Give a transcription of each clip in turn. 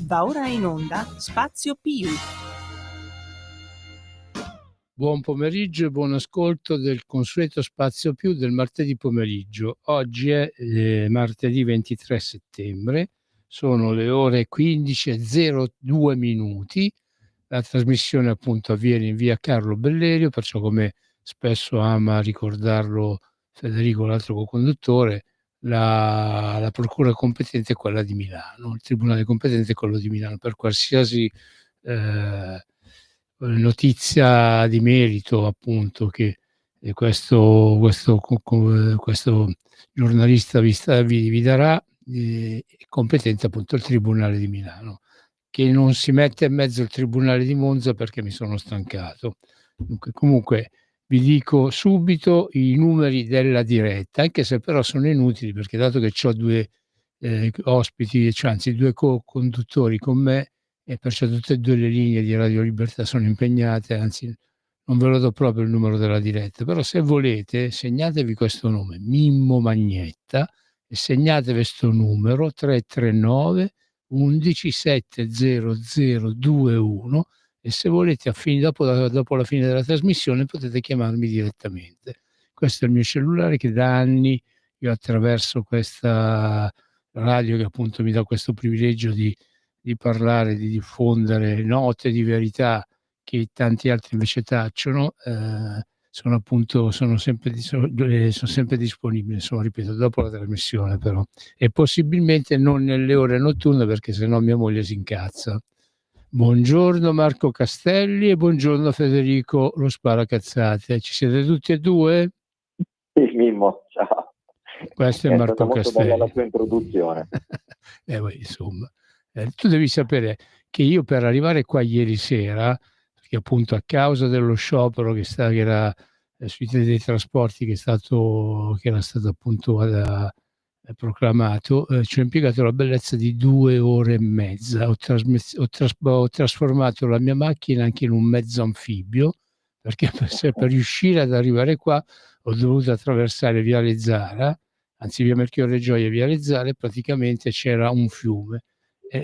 Va ora in onda Spazio Più. Buon pomeriggio e buon ascolto del consueto Spazio Più del martedì pomeriggio. Oggi è martedì 23 settembre, sono le ore 15:02 minuti. La trasmissione appunto avviene in via Carlo Bellerio, perciò come spesso ama ricordarlo Federico, l'altro co-conduttore, la procura competente è quella di Milano, il tribunale competente è quello di Milano per qualsiasi notizia di merito, appunto, che questo giornalista vi darà, è competente appunto il tribunale di Milano, che non si mette in mezzo il tribunale di Monza perché mi sono stancato. Comunque vi dico subito i numeri della diretta, anche se però sono inutili, perché dato che ho due ospiti, cioè anzi due co-conduttori con me, e perciò tutte e due le linee di Radio Libertà sono impegnate, anzi non ve lo do proprio il numero della diretta, però se volete segnatevi questo nome, Mimmo Magnetta, e segnatevi questo numero 339 11 70021, e se volete dopo la fine della trasmissione potete chiamarmi direttamente. Questo è il mio cellulare che da anni io attraverso questa radio, che appunto mi dà questo privilegio di parlare, di diffondere note di verità che tanti altri invece tacciono, sono sempre disponibile, insomma, ripeto, dopo la trasmissione però, e possibilmente non nelle ore notturne perché sennò mia moglie si incazza. Buongiorno Marco Castelli e buongiorno Federico lo Sparacazzate. Ci siete tutti e due? Sì, Mimmo, ciao. Questo è Marco Castelli. Molto bella la tua introduzione. Insomma, tu devi sapere che io per arrivare qua ieri sera, perché appunto a causa dello sciopero che era sui dei trasporti che era stato appunto proclamato, ci ho impiegato la bellezza di 2 ore e mezza. Ho trasformato la mia macchina anche in un mezzo anfibio, perché per riuscire ad arrivare qua ho dovuto attraversare Viale Zara, anzi via Melchiorre Gioia e Viale Zara, e praticamente c'era un fiume.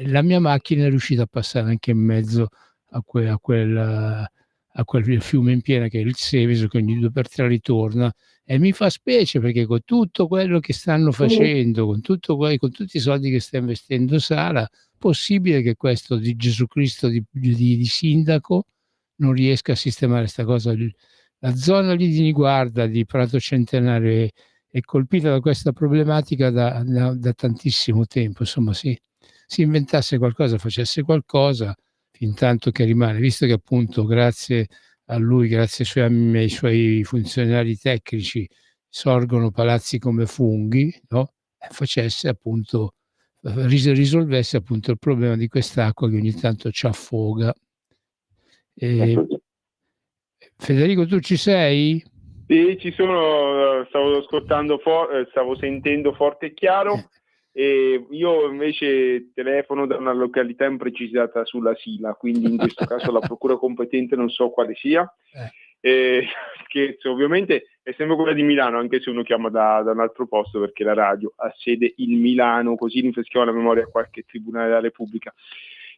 La mia macchina è riuscita a passare anche in mezzo a quel fiume in piena, che è il Seveso, che ogni 2 per 3 ritorna, e mi fa specie perché con tutto quello che stanno facendo, con tutti i soldi che sta investendo Sara, possibile che questo di Gesù Cristo di sindaco non riesca a sistemare questa cosa. La zona lì di Niguarda, di Prato Centenario, è colpita da questa problematica da tantissimo tempo. Insomma, si inventasse qualcosa, facesse qualcosa, fin tanto che rimane, visto che appunto grazie a lui, grazie ai suoi funzionari tecnici, sorgono palazzi come funghi, no? Facesse appunto, risolvesse appunto il problema di quest'acqua che ogni tanto ci affoga. Federico, tu ci sei? Sì, ci sono, stavo ascoltando, stavo sentendo forte e chiaro, e io invece telefono da una località imprecisata sulla Sila, quindi in questo caso la procura competente non so quale sia. Scherzo, ovviamente è sempre quella di Milano, anche se uno chiama da un altro posto, perché la radio ha sede in Milano, così rinfreschiamo la memoria a qualche tribunale della Repubblica.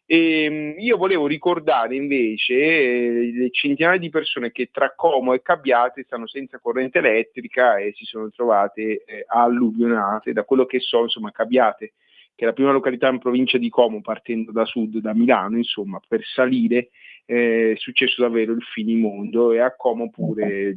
E io volevo ricordare invece le centinaia di persone che tra Como e Cabbiate stanno senza corrente elettrica e si sono trovate alluvionate. Da quello che so, insomma, Cabbiate, che è la prima località in provincia di Como, partendo da sud, da Milano, insomma, per salire è successo davvero il finimondo, e a Como pure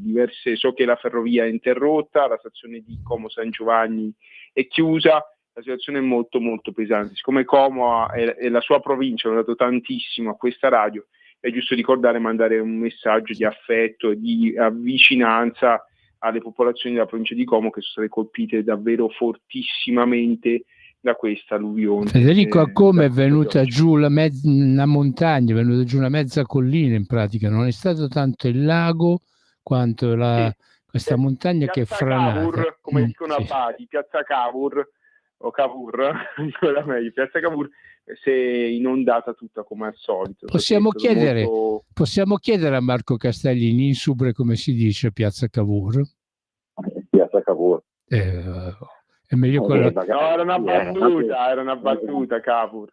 so che la ferrovia è interrotta, la stazione di Como San Giovanni è chiusa. La situazione è molto molto pesante. Siccome Como e la sua provincia hanno dato tantissimo a questa radio, è giusto ricordare e mandare un messaggio di affetto e di vicinanza alle popolazioni della provincia di Como, che sono state colpite davvero fortissimamente da questa alluvione. Federico, a Como è venuta giù una montagna, è venuta giù una mezza collina in pratica, non è stato tanto il lago quanto questa montagna che è franata. Cavour, come dicono a Bari, Piazza Cavour, o Cavour, ancora meglio, Piazza Cavour si è inondata tutta come al solito. Possiamo chiedere a Marco Castelli in Insubre come si dice Piazza Cavour? Piazza Cavour. È meglio quello. No, era una battuta, Cavour.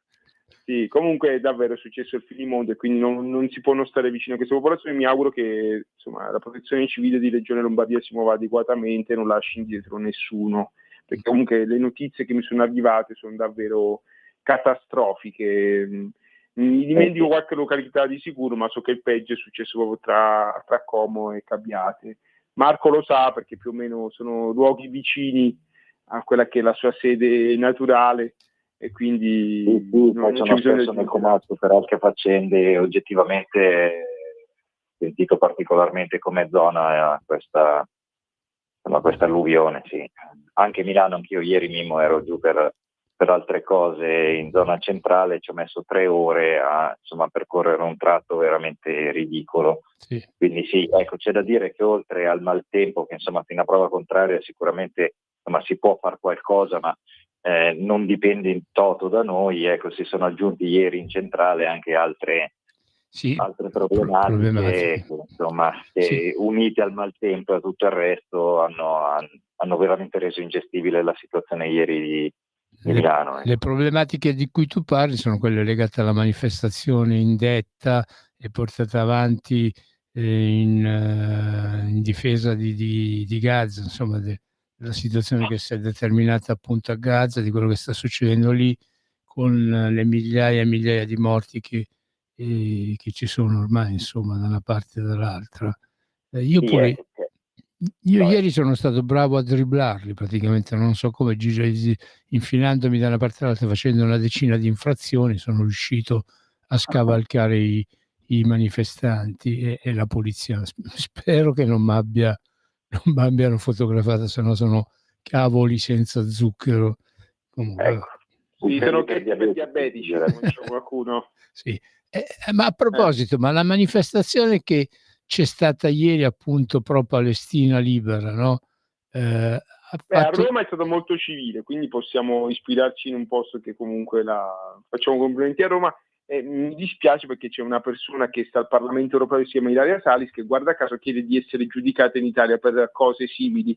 Sì, comunque davvero è successo il finimondo e quindi non si può non stare vicino a questa popolazione. Mi auguro che insomma, la protezione civile di Regione Lombardia si muova adeguatamente e non lasci indietro nessuno, perché comunque le notizie che mi sono arrivate sono davvero catastrofiche. Mi dimentico qualche località di sicuro, ma so che il peggio è successo proprio tra Como e Cabbiate. Marco lo sa perché più o meno sono luoghi vicini a quella che è la sua sede naturale e quindi non c'è bisogno nel comando per altre faccende. Oggettivamente sentito particolarmente come zona questa alluvione, sì. Anche Milano, anch'io ieri Mimmo ero giù per altre cose in zona centrale, ci ho messo 3 ore a percorrere un tratto veramente ridicolo. Sì. Quindi sì, ecco, c'è da dire che oltre al maltempo, che fino a prova contraria sicuramente si può fare qualcosa, ma non dipende in toto da noi. Ecco, si sono aggiunti ieri in centrale anche altre problematiche. Che unite al maltempo e a tutto il resto hanno veramente reso ingestibile la situazione ieri di Milano. Le problematiche di cui tu parli sono quelle legate alla manifestazione indetta e portata avanti in difesa di Gaza, insomma, della situazione che si è determinata appunto a Gaza, di quello che sta succedendo lì, con le migliaia e migliaia di morti che ci sono ormai, insomma, da una parte e dall'altra. Io ieri sono stato bravo a dribblarli, praticamente, non so come, infilandomi da una parte all'altra, facendo una decina di infrazioni, sono riuscito a scavalcare i manifestanti e la polizia. Spero che non mi abbiano fotografato, se no sono cavoli senza zucchero. Comunque, sì, sono per diabetici, c'è qualcuno. Sì. Ma a proposito, ma la manifestazione che c'è stata ieri, appunto, pro Palestina libera, no? A Roma è stato molto civile, quindi possiamo ispirarci in un posto che comunque facciamo complimenti a Roma. Mi dispiace perché c'è una persona che sta al Parlamento europeo, si chiama Ilaria Salis, che guarda caso chiede di essere giudicata in Italia per cose simili,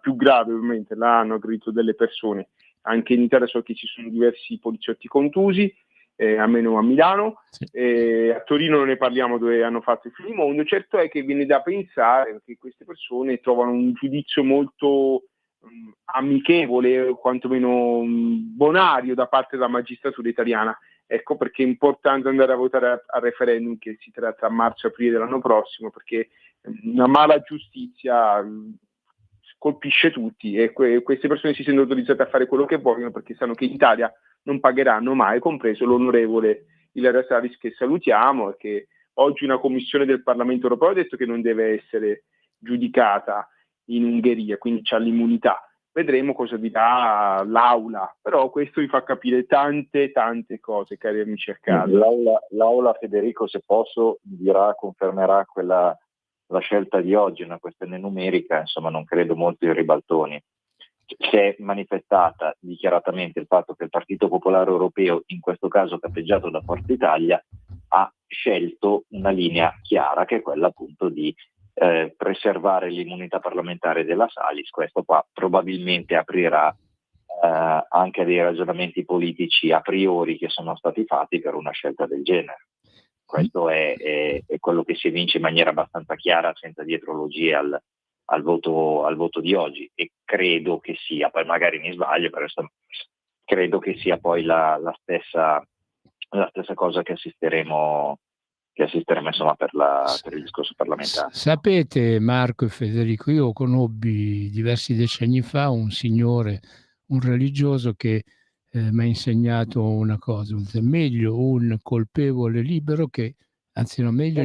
più gravi ovviamente. Là hanno aggredito delle persone. Anche in Italia so che ci sono diversi poliziotti contusi, almeno a Milano, sì. A Torino non ne parliamo, dove hanno fatto il finimondo. Certo è che viene da pensare che queste persone trovano un giudizio molto amichevole, o quantomeno bonario da parte della magistratura italiana. Ecco perché è importante andare a votare al referendum, che si tratta a marzo-aprile dell'anno prossimo, perché una mala giustizia colpisce tutti e queste persone si sentono autorizzate a fare quello che vogliono perché sanno che in Italia non pagheranno mai, compreso l'onorevole Ilaria Salis, che salutiamo, e che oggi una commissione del Parlamento europeo ha detto che non deve essere giudicata in Ungheria, quindi c'ha l'immunità. Vedremo cosa dirà l'Aula, però questo vi fa capire tante cose, cari amici a casa. L'Aula, Federico, se posso, confermerà la scelta di oggi, una questione numerica, non credo molto in ribaltoni. Si è manifestata dichiaratamente il fatto che il Partito Popolare Europeo, in questo caso capeggiato da Forza Italia, ha scelto una linea chiara, che è quella appunto di preservare l'immunità parlamentare della Salis. Questo qua probabilmente aprirà anche a dei ragionamenti politici a priori che sono stati fatti per una scelta del genere. Questo è quello che si evince in maniera abbastanza chiara, senza dietrologie al voto di oggi, e credo che sia, poi magari mi sbaglio, però credo che sia poi la stessa cosa che assisteremo per il discorso parlamentare. Sapete, Marco e Federico, io conobbi diversi decenni fa un signore, un religioso, che mi ha insegnato una cosa: meglio un colpevole libero che, anzi no, meglio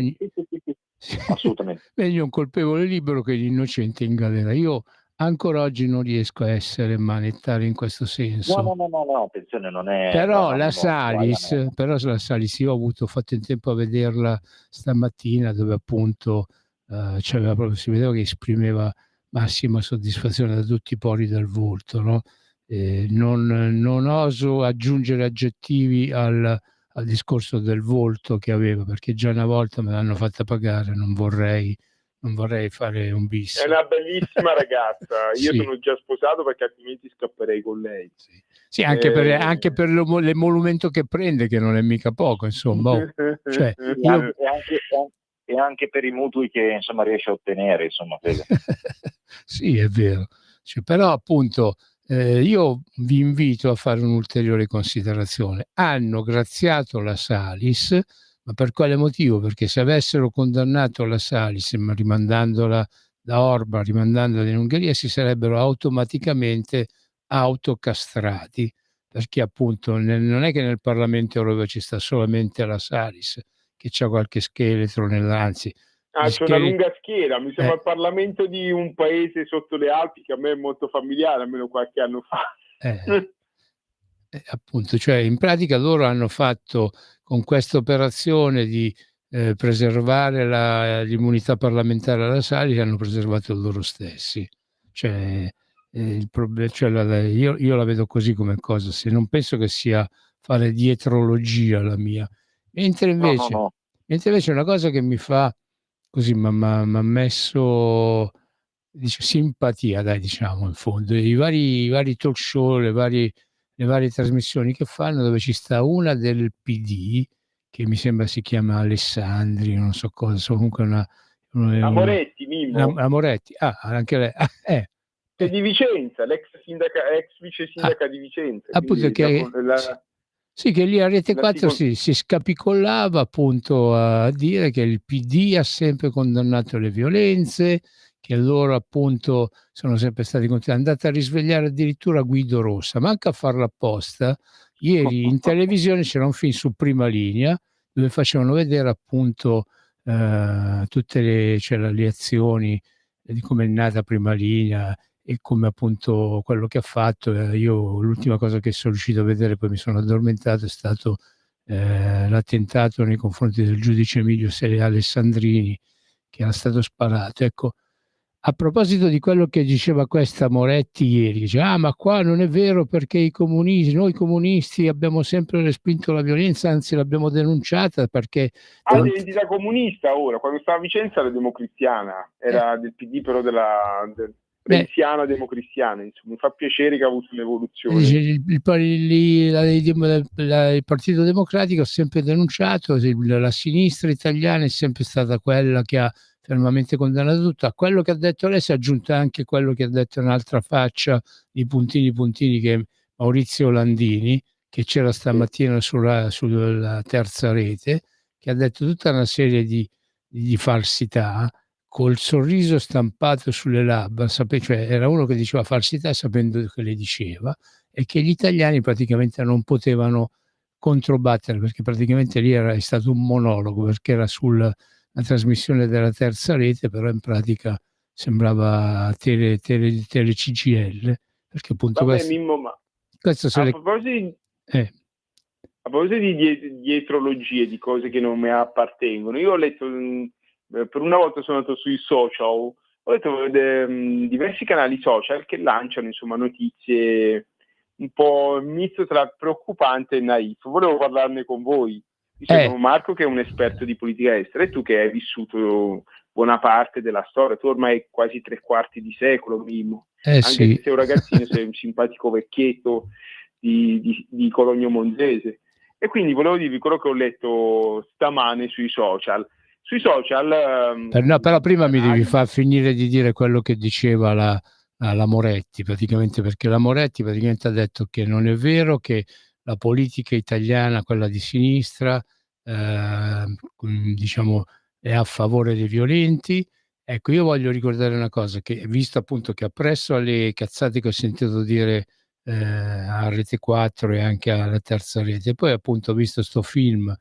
assolutamente. meglio un colpevole libero che l'innocente in galera. Io ancora oggi non riesco a essere manettare in questo senso. No, attenzione, non è. Però la Salis, io ho fatto in tempo a vederla stamattina, dove appunto proprio, si vedeva che esprimeva massima soddisfazione da tutti i pori del volto, no? Non oso aggiungere aggettivi al discorso del volto che aveva, perché già una volta me l'hanno fatta pagare, non vorrei non vorrei fare un bis. È una bellissima ragazza, io Sì. sono già sposato perché altrimenti scapperei con lei. Sì, anche per l'emolumento che prende, che non è mica poco, insomma. Cioè, io... e anche per i mutui che insomma riesce a ottenere, insomma. Sì, è vero. Cioè, però appunto io vi invito a fare un'ulteriore considerazione. Hanno graziato la Salis, ma per quale motivo? Perché se avessero condannato la Salis, ma rimandandola da Orban, rimandandola in Ungheria, si sarebbero automaticamente autocastrati, perché appunto non è che nel Parlamento europeo ci sta solamente la Salis, che c'ha qualche scheletro anzi. C'è una lunga schiera, mi sembra il Parlamento di un paese sotto le Alpi che a me è molto familiare, almeno qualche anno fa. Appunto, cioè in pratica loro hanno fatto con questa operazione di preservare l'immunità parlamentare alla Salis, hanno preservato loro stessi. Cioè, io la vedo così come cosa, se non penso che sia fare dietrologia la mia. Mentre invece una cosa che mi fa così, m'ha messo simpatia, dai, diciamo, in fondo, i vari talk show, le varie trasmissioni che fanno, dove ci sta una del PD, che mi sembra si chiama Alessandri, non so cosa, comunque Moretti, Mimmo. Moretti, anche lei. È di Vicenza, l'ex vice sindaca di Vicenza. Appunto, sì, che lì a Rete 4 si scapicollava appunto a dire che il PD ha sempre condannato le violenze, che loro appunto sono sempre stati contenti. È andata a risvegliare addirittura Guido Rossa, manca a farla apposta. Ieri in televisione c'era un film su Prima Linea dove facevano vedere appunto tutte le azioni di come è nata Prima Linea e come appunto quello che ha fatto. Io l'ultima cosa che sono riuscito a vedere, poi mi sono addormentato, è stato l'attentato nei confronti del giudice Emilio Alessandrini, che era stato sparato. Ecco, a proposito di quello che diceva questa Moretti ieri, dice: ma qua non è vero, perché noi comunisti abbiamo sempre respinto la violenza, anzi l'abbiamo denunciata perché... l'identità comunista ora, quando stava a Vicenza era democristiana, era del PD però renziana democristiana, insomma. Mi fa piacere che ha avuto un'evoluzione. Il Partito Democratico ha sempre denunciato, la sinistra italiana è sempre stata quella che ha fermamente condannato tutto. A quello che ha detto lei si è aggiunto anche quello che ha detto un'altra faccia di puntini che è Maurizio Landini, che c'era stamattina sulla terza rete, che ha detto tutta una serie di falsità, col sorriso stampato sulle labbra, cioè era uno che diceva falsità sapendo che le diceva, e che gli italiani praticamente non potevano controbattere, perché praticamente lì è stato un monologo, perché era sulla trasmissione della terza rete, però in pratica sembrava tele CGL, perché appunto questo se a proposito di dietrologie, di cose che non mi appartengono, io ho letto, per una volta sono andato sui social, ho letto diversi canali social che lanciano insomma notizie un po' misto tra preoccupante e naif. Volevo parlarne con voi. Io Marco, che è un esperto di politica estera, e tu che hai vissuto buona parte della storia, tu ormai quasi 3/4 di secolo, Mimmo, anche se sei un ragazzino, sei un simpatico vecchietto di Cologno Monzese. E quindi volevo dirvi quello che ho letto stamane sui social. Però prima mi devi far finire di dire quello che diceva la Moretti, praticamente, perché la Moretti praticamente ha detto che non è vero che la politica italiana, quella di sinistra, diciamo, è a favore dei violenti. Ecco, io voglio ricordare una cosa, che visto appunto che appresso alle cazzate che ho sentito dire a Rete 4 e anche alla terza rete, poi appunto ho visto sto film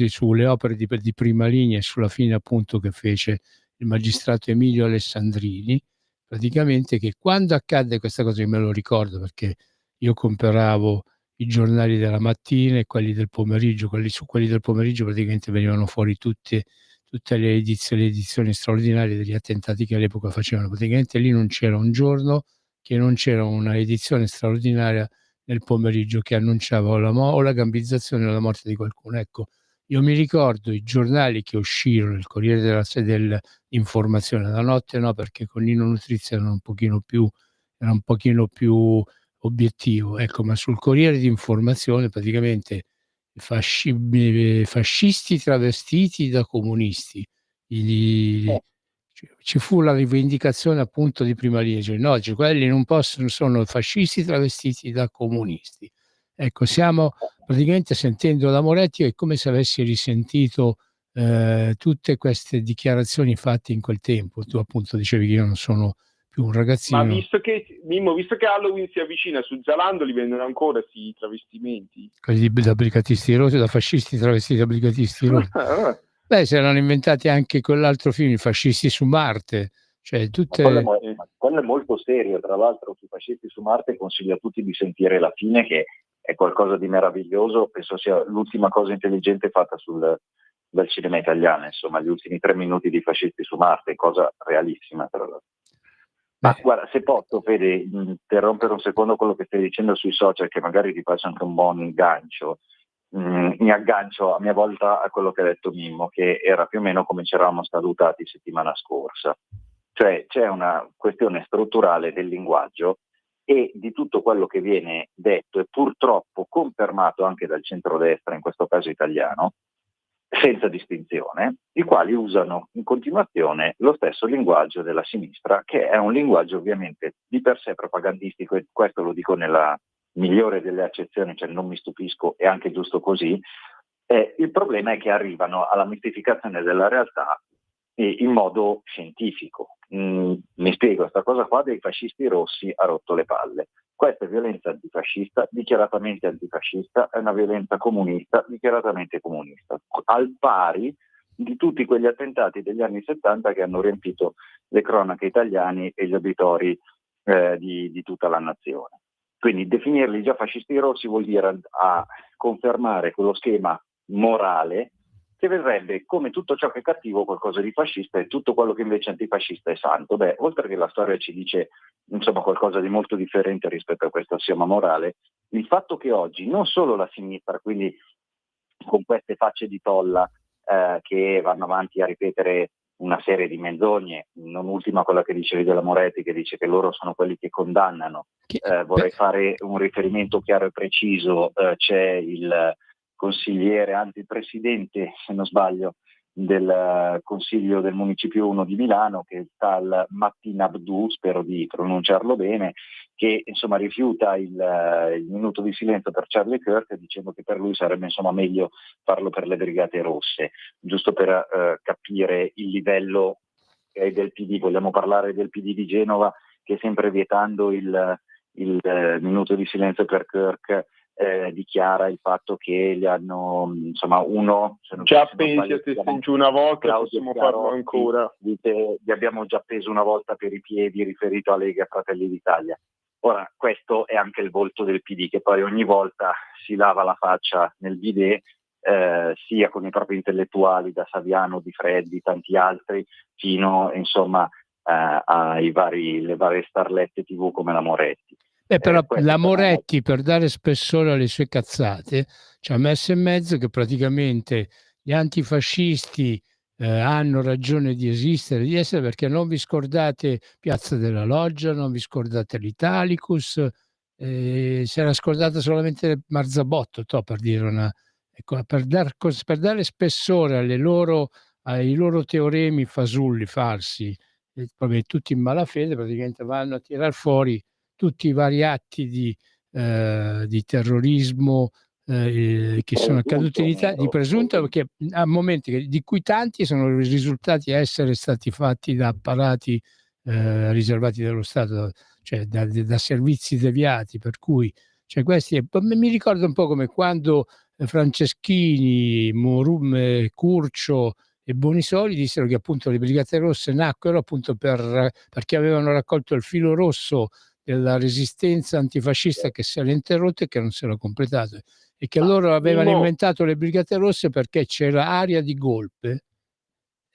sulle opere di Prima Linea, e sulla fine appunto che fece il magistrato Emilio Alessandrini, praticamente, che quando accadde questa cosa, io me lo ricordo perché io compravo i giornali della mattina e quelli del pomeriggio, su quelli del pomeriggio praticamente venivano fuori tutte le edizioni straordinarie degli attentati che all'epoca facevano. Praticamente lì non c'era un giorno che non c'era una edizione straordinaria nel pomeriggio che annunciava o la gambizzazione o la morte di qualcuno. Ecco, Io mi ricordo i giornali che uscirono, il Corriere dell'Informazione, la notte no, perché con Nino Nutrizia era un pochino più obiettivo, ecco, ma sul Corriere d'Informazione praticamente fascisti travestiti da comunisti. Ci fu la rivendicazione appunto di Prima Linea, cioè, no, cioè, quelli non possono, sono fascisti travestiti da comunisti. Ecco, stiamo praticamente sentendo da Moretti, è come se avessi risentito tutte queste dichiarazioni fatte in quel tempo. Tu appunto dicevi che io non sono più un ragazzino. Ma Mimmo, visto che Halloween si avvicina, su Zalando li vendono ancora questi travestimenti? Quelli da brigatisti rossi, da fascisti travestiti da brigatisti rossi. Beh, si erano inventati anche quell'altro film, I fascisti su Marte. Cioè, tutte... quello è molto serio, tra l'altro sui fascisti su Marte consiglio a tutti di sentire la fine, che è qualcosa di meraviglioso, penso sia l'ultima cosa intelligente fatta dal cinema italiano, insomma, gli ultimi 3 minuti di Fascisti su Marte, cosa realissima tra l'altro. Ma guarda, se posso, Fede, interrompere un secondo quello che stai dicendo sui social, che magari ti faccio anche un buon gancio. Mi aggancio a mia volta a quello che ha detto Mimmo, che era più o meno come ci eravamo salutati settimana scorsa. Cioè c'è una questione strutturale del linguaggio e di tutto quello che viene detto e purtroppo confermato anche dal centrodestra, in questo caso italiano, senza distinzione, i quali usano in continuazione lo stesso linguaggio della sinistra, che è un linguaggio ovviamente di per sé propagandistico, e questo lo dico nella migliore delle accezioni, cioè non mi stupisco, è anche giusto così. Il problema è che arrivano alla mistificazione della realtà in modo scientifico. Mi spiego, questa cosa qua dei fascisti rossi ha rotto le palle. Questa è violenza antifascista, dichiaratamente antifascista, è una violenza comunista, dichiaratamente comunista, al pari di tutti quegli attentati degli anni 70 che hanno riempito le cronache italiane e gli auditori di tutta la nazione. Quindi definirli già fascisti rossi vuol dire a confermare quello schema morale che vedrebbe come tutto ciò che è cattivo qualcosa di fascista e tutto quello che invece è antifascista è santo. Beh, oltre che la storia ci dice insomma qualcosa di molto differente rispetto a questo assioma morale, il fatto che oggi non solo la sinistra, quindi con queste facce di tolla che vanno avanti a ripetere una serie di menzogne, non ultima quella che dicevi della Moretti, che dice che loro sono quelli che condannano. Vorrei fare un riferimento chiaro e preciso, c'è il consigliere, anzi il presidente, se non sbaglio, del Consiglio del Municipio 1 di Milano, che è il tal Mattin Abdou, spero di pronunciarlo bene, che insomma rifiuta il minuto di silenzio per Charlie Kirk, dicendo che per lui sarebbe insomma meglio farlo per le Brigate Rosse, giusto per capire il livello del PD. Vogliamo parlare del PD di Genova, che sempre vietando il minuto di silenzio per Kirk dichiara il fatto che gli hanno insomma già appesi a giù una volta, possiamo farlo ancora. Dite, vi abbiamo già appeso una volta per i piedi, riferito a Lega e Fratelli d'Italia. Ora, questo è anche il volto del PD, che poi ogni volta si lava la faccia nel bidet, sia con i propri intellettuali, da Saviano, Di Freddi, tanti altri, fino insomma le varie starlette TV come la Moretti. Però la Moretti, per dare spessore alle sue cazzate, ci ha messo in mezzo che praticamente gli antifascisti hanno ragione di esistere, perché non vi scordate Piazza della Loggia, non vi scordate l'Italicus, si era scordata solamente Marzabotto, per dire ecco, per dare spessore ai loro teoremi fasulli, farsi, tutti in malafede, praticamente vanno a tirar fuori tutti i vari atti di terrorismo che sono accaduti in Italia, di presunto, perché a momenti di cui tanti sono risultati essere stati fatti da apparati riservati dallo Stato, cioè da servizi deviati, per cui cioè questi, mi ricordo un po' come quando Franceschini, Curcio e Bonisoli dissero che appunto le Brigate Rosse nacquero appunto perché avevano raccolto il filo rosso della resistenza antifascista che si era interrotta e che non si era completato, e che loro avevano inventato le Brigate Rosse perché c'era aria di golpe.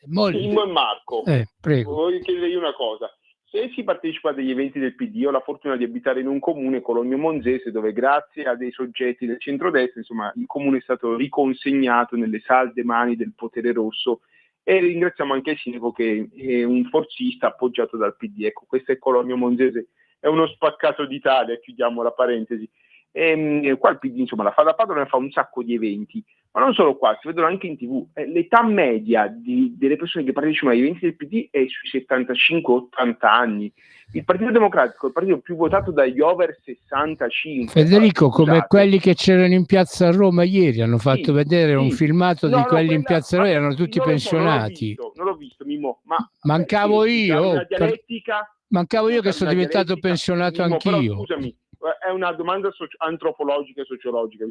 Mimmo e Marco, prego. voglio chiedergli una cosa. se si partecipa a degli eventi del PD, ho la fortuna di abitare in un comune, Cologno Monzese, dove grazie a dei soggetti del centrodestra, insomma, il comune è stato riconsegnato nelle salde mani del potere rosso, e ringraziamo anche il sindaco che è un forzista appoggiato dal PD. Ecco, questo è Cologno Monzese, è uno spaccato d'Italia, chiudiamo la parentesi. Qua il PD, insomma, la fa da padrone, fa un sacco di eventi, ma non solo qua, si vedono anche in TV. L'età media delle persone che partecipano agli eventi del PD è sui 75-80 anni. Il Partito Democratico è il partito più votato dagli over 65. Federico, Allora, come quelli che c'erano in piazza a Roma ieri, hanno fatto vedere un filmato di quelli in piazza a Roma, erano tutti pensionati. Non l'ho visto, Mimmo, ma mancavo io, una dialettica, mancavo io che sono diventato pensionato Mimmo, anch'io. però, scusami, è una domanda antropologica e sociologica,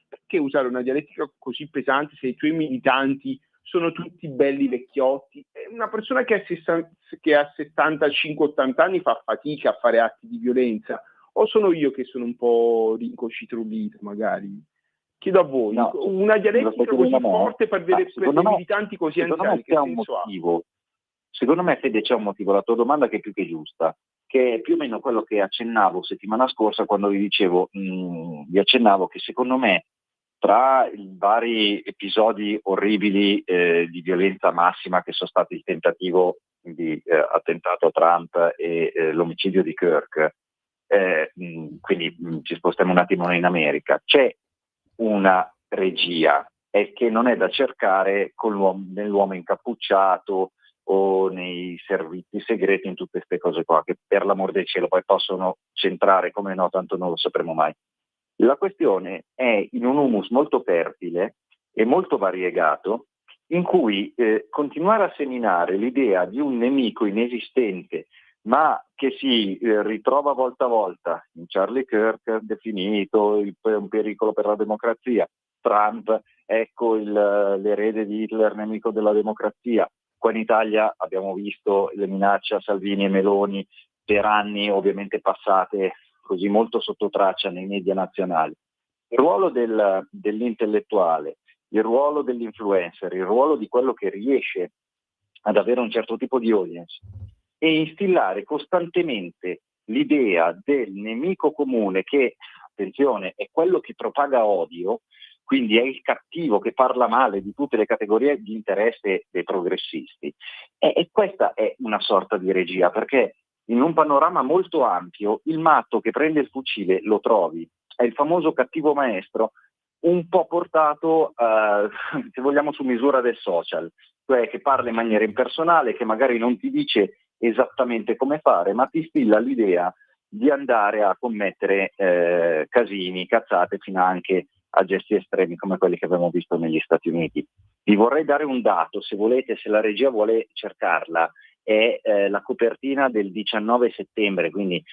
perché usare una dialettica così pesante se i tuoi militanti sono tutti belli vecchiotti? Una persona che ha 75-80 anni fa fatica a fare atti di violenza, o sono io che sono un po' rincocitrullito magari? Chiedo a voi, No, una dialettica così forte per dei militanti così anziani, che senso ha? Secondo me, Fede, c'è un motivo, la tua domanda che è più che giusta, che è più o meno quello che accennavo settimana scorsa quando vi accennavo che secondo me tra i vari episodi orribili di violenza massima che sono stati il tentativo di attentato a Trump e l'omicidio di Kirk, quindi ci spostiamo un attimo in America, c'è una regia che non è da cercare nell'uomo incappucciato o nei servizi segreti, in tutte queste cose qua, che per l'amor del cielo poi possono centrare, come no, tanto non lo sapremo mai. La questione è in un humus molto fertile e molto variegato, in cui continuare a seminare l'idea di un nemico inesistente, ma che si ritrova volta a volta in Charlie Kirk, definito un pericolo per la democrazia, Trump, ecco l'erede di Hitler, nemico della democrazia. Qua in Italia abbiamo visto le minacce a Salvini e Meloni per anni, ovviamente passate così molto sotto traccia nei media nazionali. Il ruolo dell'intellettuale, il ruolo dell'influencer, il ruolo di quello che riesce ad avere un certo tipo di audience e instillare costantemente l'idea del nemico comune che, attenzione, è quello che propaga odio, quindi è il cattivo che parla male di tutte le categorie di interesse dei progressisti. E questa è una sorta di regia, perché in un panorama molto ampio il matto che prende il fucile lo trovi, è il famoso cattivo maestro, un po' portato, se vogliamo, su misura del social, cioè che parla in maniera impersonale, che magari non ti dice esattamente come fare, ma ti instilla l'idea di andare a commettere casini, cazzate, fino anche a gesti estremi come quelli che abbiamo visto negli Stati Uniti. Vi vorrei dare un dato, se volete, se la regia vuole cercarla, è la copertina del 19 settembre, quindi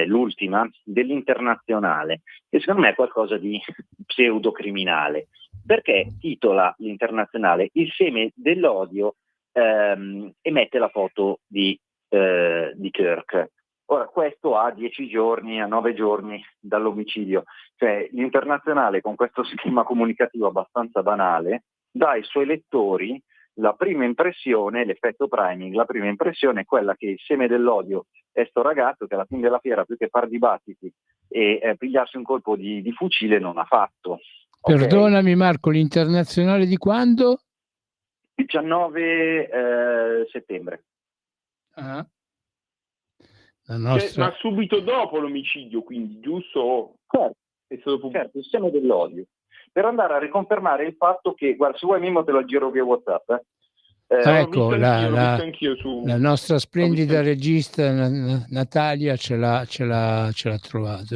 l'ultima, dell'Internazionale, che secondo me è qualcosa di pseudocriminale, perché titola l'Internazionale "Il seme dell'odio" e mette la foto di Kirk. Ora, questo a 10 giorni, a 9 giorni dall'omicidio, cioè l'Internazionale, con questo schema comunicativo abbastanza banale, dà ai suoi lettori la prima impressione, l'effetto priming, la prima impressione è quella che il seme dell'odio è sto ragazzo che alla fine della fiera, più che far dibattiti e pigliarsi un colpo di fucile, non ha fatto. Perdonami Marco, l'Internazionale di quando? 19 settembre. Ah. Ma subito dopo l'omicidio, quindi, giusto? Certo, il seme dell'odio. Per andare a riconfermare il fatto che, guarda, se vuoi Mimmo te lo giro via WhatsApp. Ecco, la nostra splendida regista Natalia ce l'ha trovato.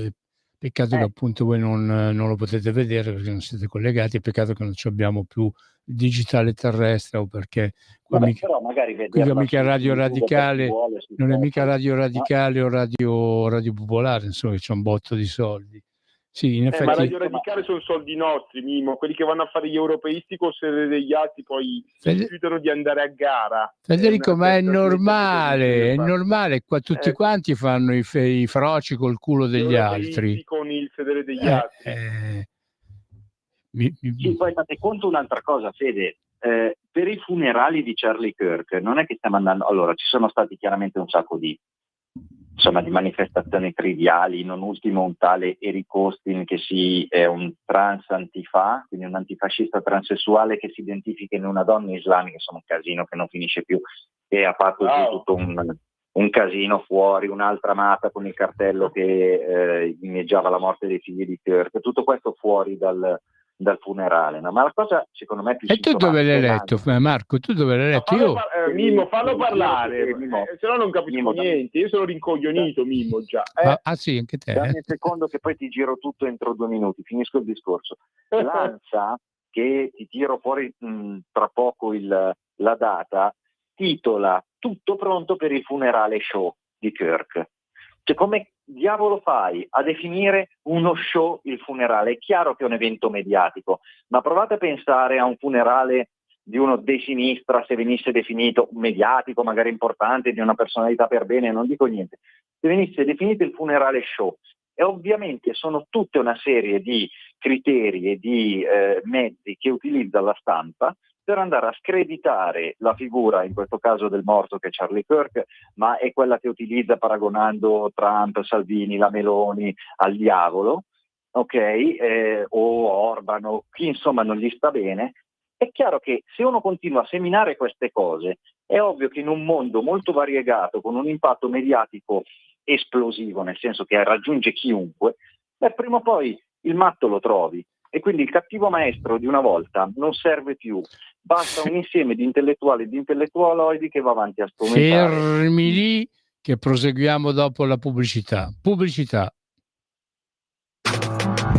Peccato che appunto voi non lo potete vedere perché non siete collegati, peccato che non abbiamo più il digitale terrestre, o perché però magari qui è mica Radio Radicale, non è mica Radio Radicale o Radio Popolare, insomma, c'è un botto di soldi. Sì, in effetti. Ma Radio Radicale sono soldi nostri, Mimo, quelli che vanno a fare gli europeisti con sede degli altri poi decidono di andare a gara. Federico, ma è normale, qua tutti quanti fanno i feroci col culo degli altri. Con il sedere degli altri. Sì, poi fate conto un'altra cosa, Fede, per i funerali di Charlie Kirk non è che stiamo andando, allora ci sono stati chiaramente un sacco di manifestazioni triviali, non ultimo un tale Eric Austin che è un trans antifa, quindi un antifascista transessuale che si identifica in una donna islamica, insomma un casino che non finisce più, e ha fatto tutto un casino fuori, un'altra mata con il cartello che inneggiava la morte dei figli di Kirk, tutto questo fuori dal funerale, no? Ma la cosa secondo me più E tu dove l'hai letto, Marco? Tu dove l'hai letto? Io Mimmo, fallo parlare, se no non capisco niente. Io sono rincoglionito, Mimmo, già. Sì, anche te. Dammi un secondo che poi ti giro tutto entro 2 minuti, finisco il discorso. L'ANSA, che ti tiro fuori tra poco la data, titola "Tutto pronto per il funerale show di Kirk". Cioè, come diavolo fai a definire uno show il funerale? È chiaro che è un evento mediatico, ma provate a pensare a un funerale di uno di sinistra, se venisse definito mediatico, magari importante, di una personalità per bene, non dico niente, se venisse definito il funerale show. E ovviamente sono tutta una serie di criteri e di mezzi che utilizza la stampa per andare a screditare la figura, in questo caso del morto che è Charlie Kirk, ma è quella che utilizza paragonando Trump, Salvini, la Meloni al diavolo, ok? O Orban, o chi insomma non gli sta bene. È chiaro che se uno continua a seminare queste cose, è ovvio che in un mondo molto variegato, con un impatto mediatico esplosivo, nel senso che raggiunge chiunque, prima o poi il matto lo trovi. E quindi il cattivo maestro di una volta non serve più, basta un insieme di intellettuali e di intellettualoidi che va avanti a strumentare. Fermi lì che proseguiamo dopo la pubblicità. Pubblicità.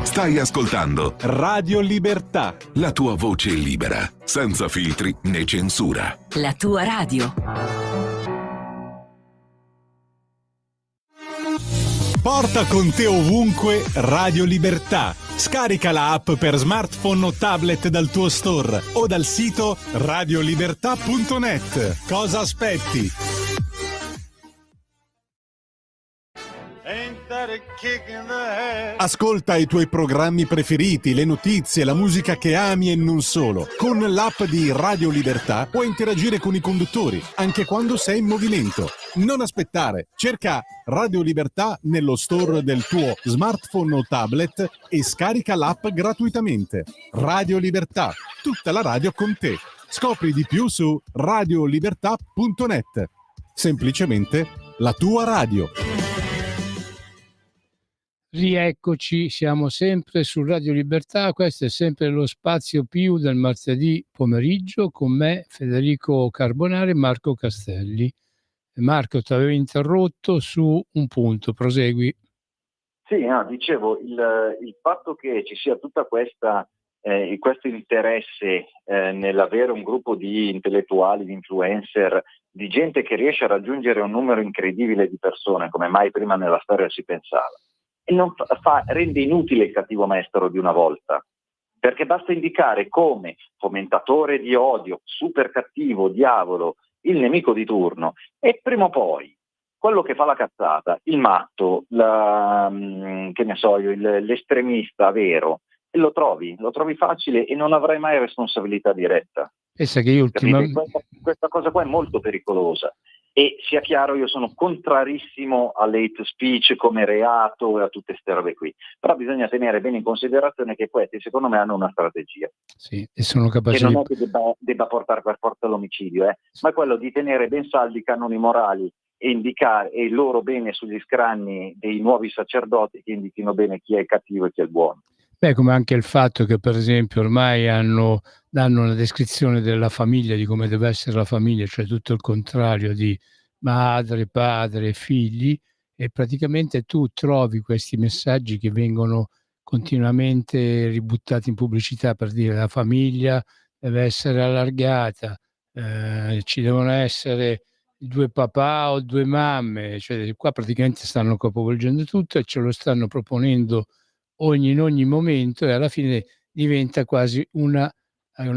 Stai ascoltando Radio Libertà, la tua voce libera, senza filtri né censura. La tua radio. porta con te ovunque Radio Libertà. Scarica la app per smartphone o tablet dal tuo store o dal sito radiolibertà.net. Cosa aspetti? Ascolta i tuoi programmi preferiti, le notizie, la musica che ami e non solo. Con l'app di Radio Libertà puoi interagire con i conduttori, anche quando sei in movimento. Non aspettare, cerca Radio Libertà nello store del tuo smartphone o tablet e scarica l'app gratuitamente. Radio Libertà, tutta la radio con te. Scopri di più su radiolibertà.net. Semplicemente la tua radio. Rieccoci, siamo sempre su Radio Libertà, questo è sempre lo spazio più del martedì pomeriggio con me Federico Carbonari e Marco Castelli. Marco, ti avevo interrotto su un punto, prosegui. Sì, dicevo, il fatto che ci sia tutta questo interesse nell'avere un gruppo di intellettuali, di influencer, di gente che riesce a raggiungere un numero incredibile di persone, come mai prima nella storia si pensava. E rende inutile il cattivo maestro di una volta, perché basta indicare come fomentatore di odio, super cattivo, diavolo, il nemico di turno, e prima o poi quello che fa la cazzata, il matto, che ne so io, l'estremista vero, e lo trovi facile e non avrai mai responsabilità diretta. Pensa che io Questa cosa qua è molto pericolosa. E sia chiaro, io sono contrarissimo all'hate speech come reato e a tutte queste robe qui, però bisogna tenere bene in considerazione che questi secondo me hanno una strategia, sì, e sono capaci che non è che debba portare per forza all'omicidio, ma è quello di tenere ben saldi i canoni morali e indicare il loro bene sugli scranni dei nuovi sacerdoti che indichino bene chi è il cattivo e chi è il buono. Beh, come anche il fatto che per esempio ormai danno una descrizione della famiglia, di come deve essere la famiglia, cioè tutto il contrario di madre, padre, figli, e praticamente tu trovi questi messaggi che vengono continuamente ributtati in pubblicità per dire la famiglia deve essere allargata, ci devono essere 2 papà o 2 mamme, cioè qua praticamente stanno capovolgendo tutto e ce lo stanno proponendo in ogni momento, e alla fine diventa quasi una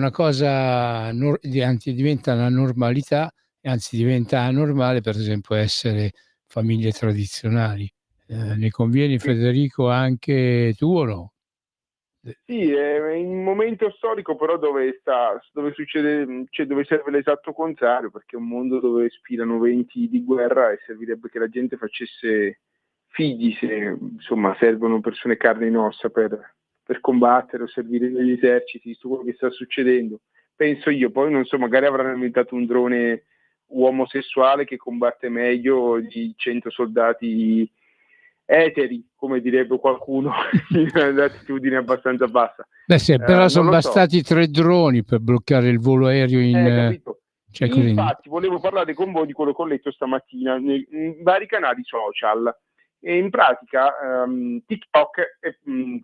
cosa, anzi diventa una normalità, anzi diventa anormale per esempio essere famiglie tradizionali. Ne convieni, Federico, anche tu o no? Sì, è un momento storico però dove succede, cioè dove serve l'esatto contrario, perché è un mondo dove spirano venti di guerra e servirebbe che la gente facesse figli, se insomma servono persone carne e ossa per combattere o servire negli eserciti, visto quello che sta succedendo. Penso io, poi non so, magari avranno inventato un drone uomo-sessuale che combatte meglio di 100 soldati eteri, come direbbe qualcuno, in un'attitudine abbastanza bassa. Beh sì, però sono non lo so. bastati 3 droni per bloccare il volo aereo in... Capito. cioè, così. Infatti volevo parlare con voi di quello che ho letto stamattina in vari canali social. E in pratica TikTok,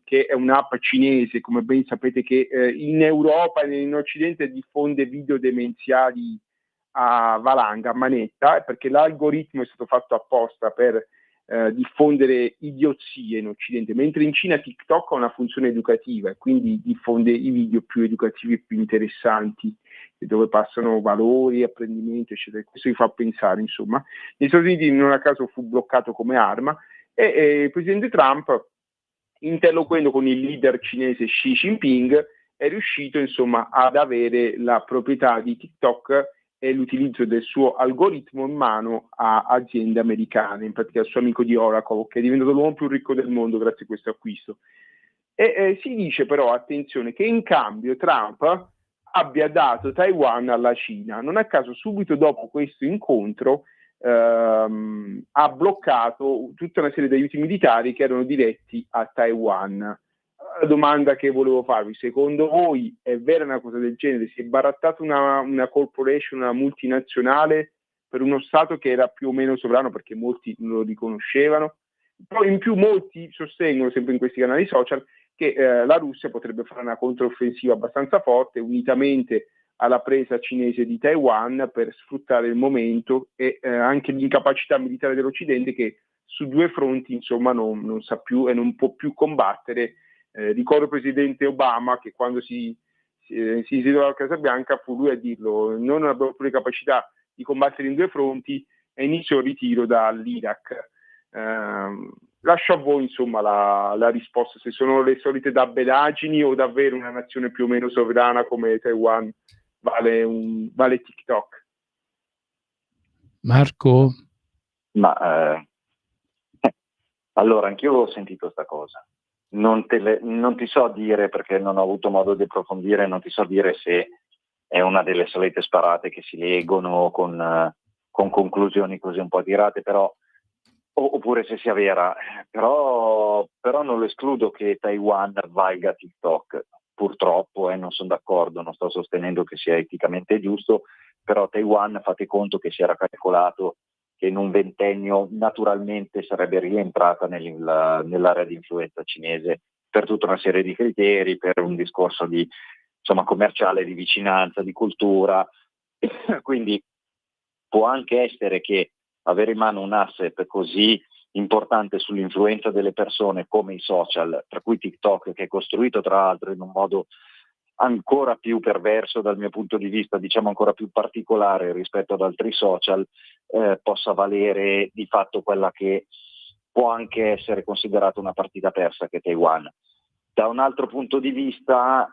che è un'app cinese, come ben sapete, che in Europa e in Occidente diffonde video demenziali a valanga, a manetta, perché l'algoritmo è stato fatto apposta per diffondere idiozie in Occidente, mentre in Cina TikTok ha una funzione educativa e quindi diffonde i video più educativi e più interessanti, dove passano valori, apprendimento, eccetera. Questo mi fa pensare, insomma. Negli Stati Uniti non a caso fu bloccato come arma e il presidente Trump, interloquendo con il leader cinese Xi Jinping, è riuscito, insomma, ad avere la proprietà di TikTok e l'utilizzo del suo algoritmo in mano a aziende americane, in pratica al suo amico di Oracle, che è diventato l'uomo più ricco del mondo grazie a questo acquisto. E si dice però, attenzione, che in cambio Trump abbia dato Taiwan alla Cina. Non a caso, subito dopo questo incontro, ha bloccato tutta una serie di aiuti militari che erano diretti a Taiwan. La domanda che volevo farvi: secondo voi è vera una cosa del genere? Si è barattata una corporation, una multinazionale per uno Stato che era più o meno sovrano, perché molti non lo riconoscevano? Poi in più molti sostengono, sempre in questi canali social, che la Russia potrebbe fare una controffensiva abbastanza forte unitamente alla presa cinese di Taiwan per sfruttare il momento e anche l'incapacità militare dell'Occidente, che su due fronti insomma non sa più e non può più combattere. Ricordo il presidente Obama che quando si sedeva alla Casa Bianca fu lui a dirlo: noi non abbiamo più le capacità di combattere in due fronti, e iniziò il ritiro dall'Iraq. Lascio a voi insomma la risposta, se sono le solite dabbenaggini o davvero una nazione più o meno sovrana come Taiwan vale TikTok. Marco? Ma allora anch'io ho sentito sta cosa. Non ti so dire, perché non ho avuto modo di approfondire, non ti so dire se è una delle solite sparate che si leggono con conclusioni così un po' tirate, però oppure se sia vera, però non lo escludo che Taiwan valga TikTok. Purtroppo non sono d'accordo, non sto sostenendo che sia eticamente giusto, però Taiwan, fate conto che si era calcolato che in un ventennio naturalmente sarebbe rientrata nell'area di influenza cinese per tutta una serie di criteri, per un discorso di commerciale, di vicinanza, di cultura. Quindi può anche essere che avere in mano un asset così importante sull'influenza delle persone come i social, tra cui TikTok, che è costruito tra l'altro in un modo ancora più perverso dal mio punto di vista, diciamo ancora più particolare rispetto ad altri social, possa valere di fatto quella che può anche essere considerata una partita persa, che è Taiwan. Da un altro punto di vista,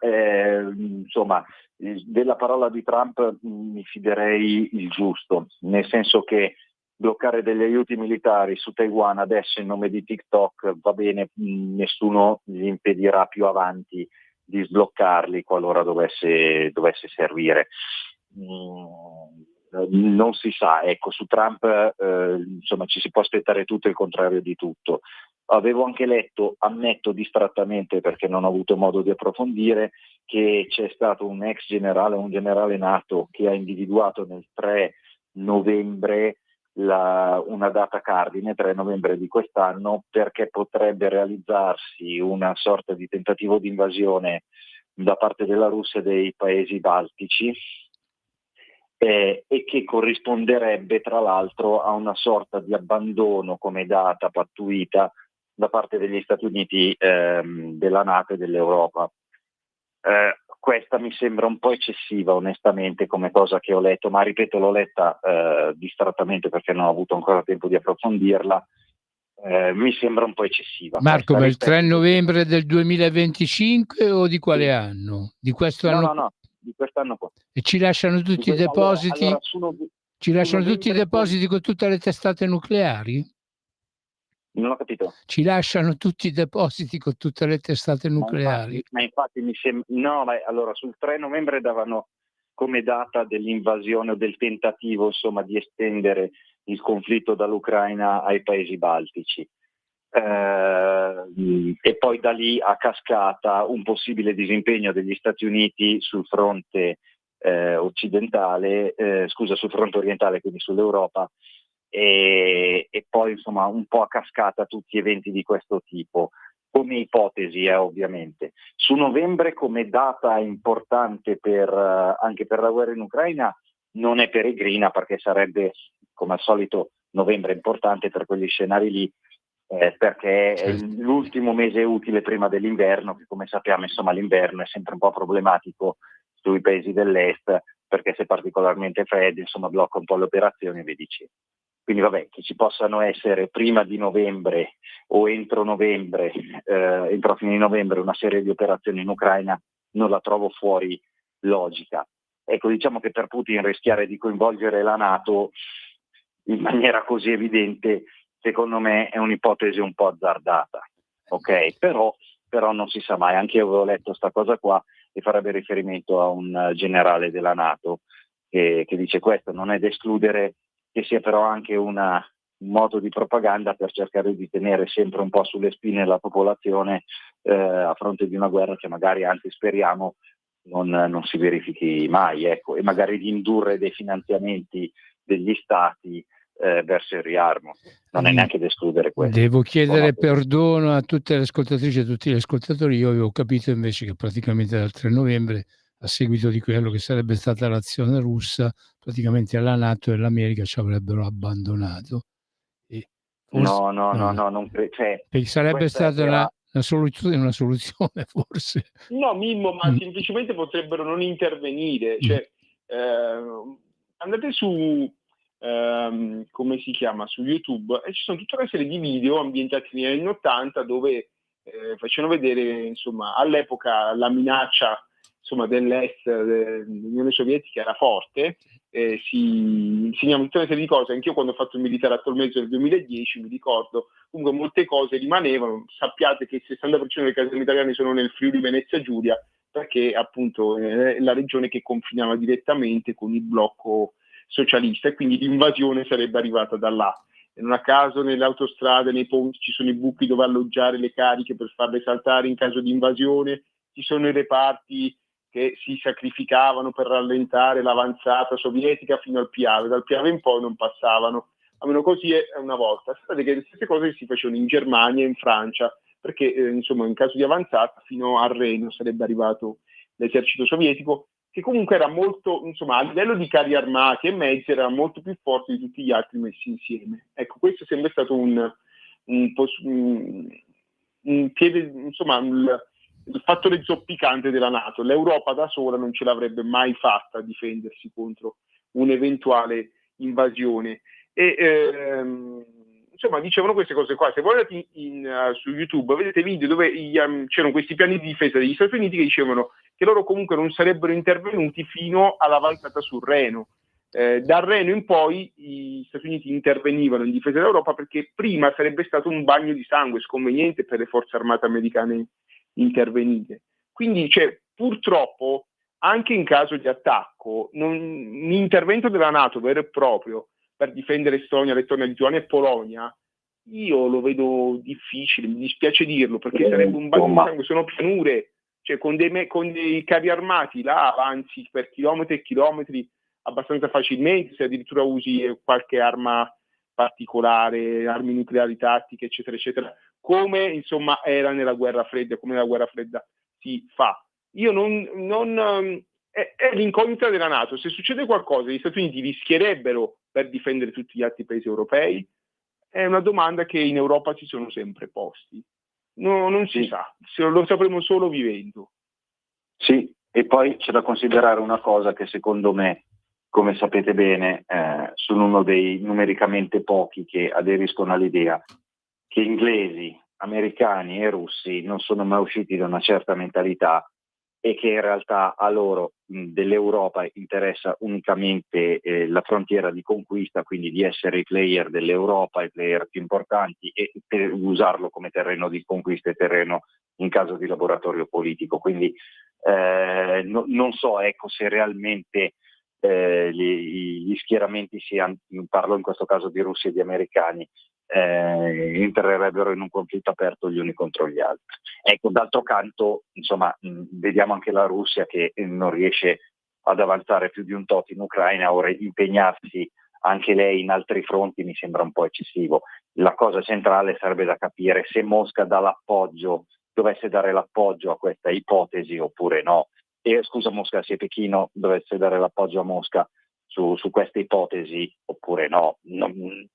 della parola di Trump mi fiderei il giusto, nel senso che bloccare degli aiuti militari su Taiwan adesso in nome di TikTok va bene, nessuno gli impedirà più avanti di sbloccarli qualora dovesse servire. Non si sa, ecco, su Trump ci si può aspettare tutto e il contrario di tutto. Avevo anche letto, ammetto distrattamente perché non ho avuto modo di approfondire, che c'è stato un ex generale, un generale NATO, che ha individuato nel 3 novembre una data cardine, 3 novembre di quest'anno, perché potrebbe realizzarsi una sorta di tentativo di invasione da parte della Russia dei paesi baltici, e che corrisponderebbe tra l'altro a una sorta di abbandono come data pattuita da parte degli Stati Uniti, della NATO e dell'Europa. Questa mi sembra un po' eccessiva onestamente come cosa che ho letto, ma ripeto, l'ho letta distrattamente perché non ho avuto ancora tempo di approfondirla. mi sembra un po' eccessiva. Marco, ma il 3 rispetto- novembre del 2025 o di quale anno? Di questo anno? No, di quest'anno qua. E ci lasciano tutti i depositi? Allora, Ci lasciano su tutti i novembre depositi con tutte le testate nucleari? non ho capito. Ci lasciano tutti i depositi con tutte le testate nucleari? Ma infatti mi sembra. No, ma allora sul 3 novembre davano come data dell'invasione o del tentativo, insomma, di estendere il conflitto dall'Ucraina ai paesi baltici. E poi da lì a cascata un possibile disimpegno degli Stati Uniti sul fronte occidentale, sul fronte orientale, quindi sull'Europa, e poi insomma un po' a cascata tutti eventi di questo tipo, come ipotesi ovviamente. Su novembre come data importante anche per la guerra in Ucraina non è peregrina, perché sarebbe come al solito novembre importante per quegli scenari lì, perché è l'ultimo mese utile prima dell'inverno, che come sappiamo insomma l'inverno è sempre un po' problematico sui paesi dell'est, perché se particolarmente freddo insomma blocca un po' le operazioni e via dicendo. Quindi vabbè, che ci possano essere prima di novembre o entro fine novembre una serie di operazioni in Ucraina non la trovo fuori logica. Ecco, diciamo che per Putin rischiare di coinvolgere la NATO in maniera così evidente, secondo me è un'ipotesi un po' azzardata, ok? Però non si sa mai. Anche io avevo letto sta cosa qua e farebbe riferimento a un generale della NATO che dice questo. Non è da escludere che sia però anche un modo di propaganda per cercare di tenere sempre un po' sulle spine la popolazione a fronte di una guerra che magari, anzi speriamo, non si verifichi mai, ecco, e magari di indurre dei finanziamenti degli stati verso il riarmo. Non è neanche da escludere questo. Devo chiedere perdono a tutte le ascoltatrici e a tutti gli ascoltatori. Io avevo capito invece che praticamente dal 3 novembre, a seguito di quello che sarebbe stata l'azione russa, praticamente la NATO e l'America ci avrebbero abbandonato. E forse, no, non credo. perché sarebbe stata una soluzione forse. No, Mimmo, ma semplicemente potrebbero non intervenire. Cioè, andate su, come si chiama, su YouTube, e ci sono tutta una serie di video ambientati negli anni 80 dove facevano vedere, insomma, all'epoca la minaccia, insomma, dell'est dell'Unione Sovietica era forte. Si insegnava tutta una serie di cose. Anch'io quando ho fatto il militare attualmente nel 2010 mi ricordo, comunque molte cose rimanevano. Sappiate che il 60% delle caserme italiane sono nel Friuli Venezia Giulia, perché appunto è la regione che confinava direttamente con il blocco socialista, e quindi l'invasione sarebbe arrivata da là. E non a caso nelle autostrade, nei ponti ci sono i buchi dove alloggiare le cariche per farle saltare in caso di invasione, ci sono i reparti che si sacrificavano per rallentare l'avanzata sovietica fino al Piave. Dal Piave in poi non passavano, almeno così è una volta. Sapete che le stesse cose si facevano in Germania e in Francia, perché insomma in caso di avanzata fino al Reno sarebbe arrivato l'esercito sovietico, che comunque era molto, insomma, a livello di carri armati e mezzi era molto più forte di tutti gli altri messi insieme. Ecco, questo sembra stato un piede, insomma, il fattore zoppicante della NATO. L'Europa da sola non ce l'avrebbe mai fatta a difendersi contro un'eventuale invasione. E insomma, dicevano queste cose qua. Se voi andate su YouTube vedete video dove c'erano questi piani di difesa degli Stati Uniti che dicevano che loro comunque non sarebbero intervenuti fino all'avanzata sul Reno. Dal Reno in poi gli Stati Uniti intervenivano in difesa dell'Europa, perché prima sarebbe stato un bagno di sangue sconveniente per le forze armate americane intervenire. Quindi purtroppo anche in caso di attacco un intervento della NATO vero e proprio per difendere Estonia, Lettonia, Lituania e Polonia io lo vedo difficile, mi dispiace dirlo, perché sarebbe un bagno di sangue, sono pianure, con dei carri armati là avanzi per chilometri e chilometri abbastanza facilmente, se addirittura usi qualche arma particolare, armi nucleari tattiche, eccetera, eccetera, come insomma era nella guerra fredda, come nella guerra fredda si fa. Io è l'incognita della NATO. Se succede qualcosa, gli Stati Uniti rischierebbero per difendere tutti gli altri paesi europei? È una domanda che in Europa si sono sempre posti. Non si sa, lo sapremo solo vivendo. Sì, e poi c'è da considerare una cosa che secondo me, come sapete bene, sono uno dei numericamente pochi che aderiscono all'idea. che inglesi, americani e russi non sono mai usciti da una certa mentalità e che in realtà a loro dell'Europa interessa unicamente la frontiera di conquista, quindi di essere i player dell'Europa, i player più importanti, e per usarlo come terreno di conquista e terreno in caso di laboratorio politico. Quindi non so, ecco, se realmente gli schieramenti parlo in questo caso di russi e di americani, entrerebbero in un conflitto aperto gli uni contro gli altri. Ecco, d'altro canto, insomma, vediamo anche la Russia che non riesce ad avanzare più di un tot in Ucraina, ora impegnarsi anche lei in altri fronti mi sembra un po' eccessivo. La cosa centrale sarebbe da capire se Mosca dovesse dare l'appoggio a questa ipotesi oppure no. E scusa Mosca, se Pechino dovesse dare l'appoggio a Mosca su questa ipotesi oppure no.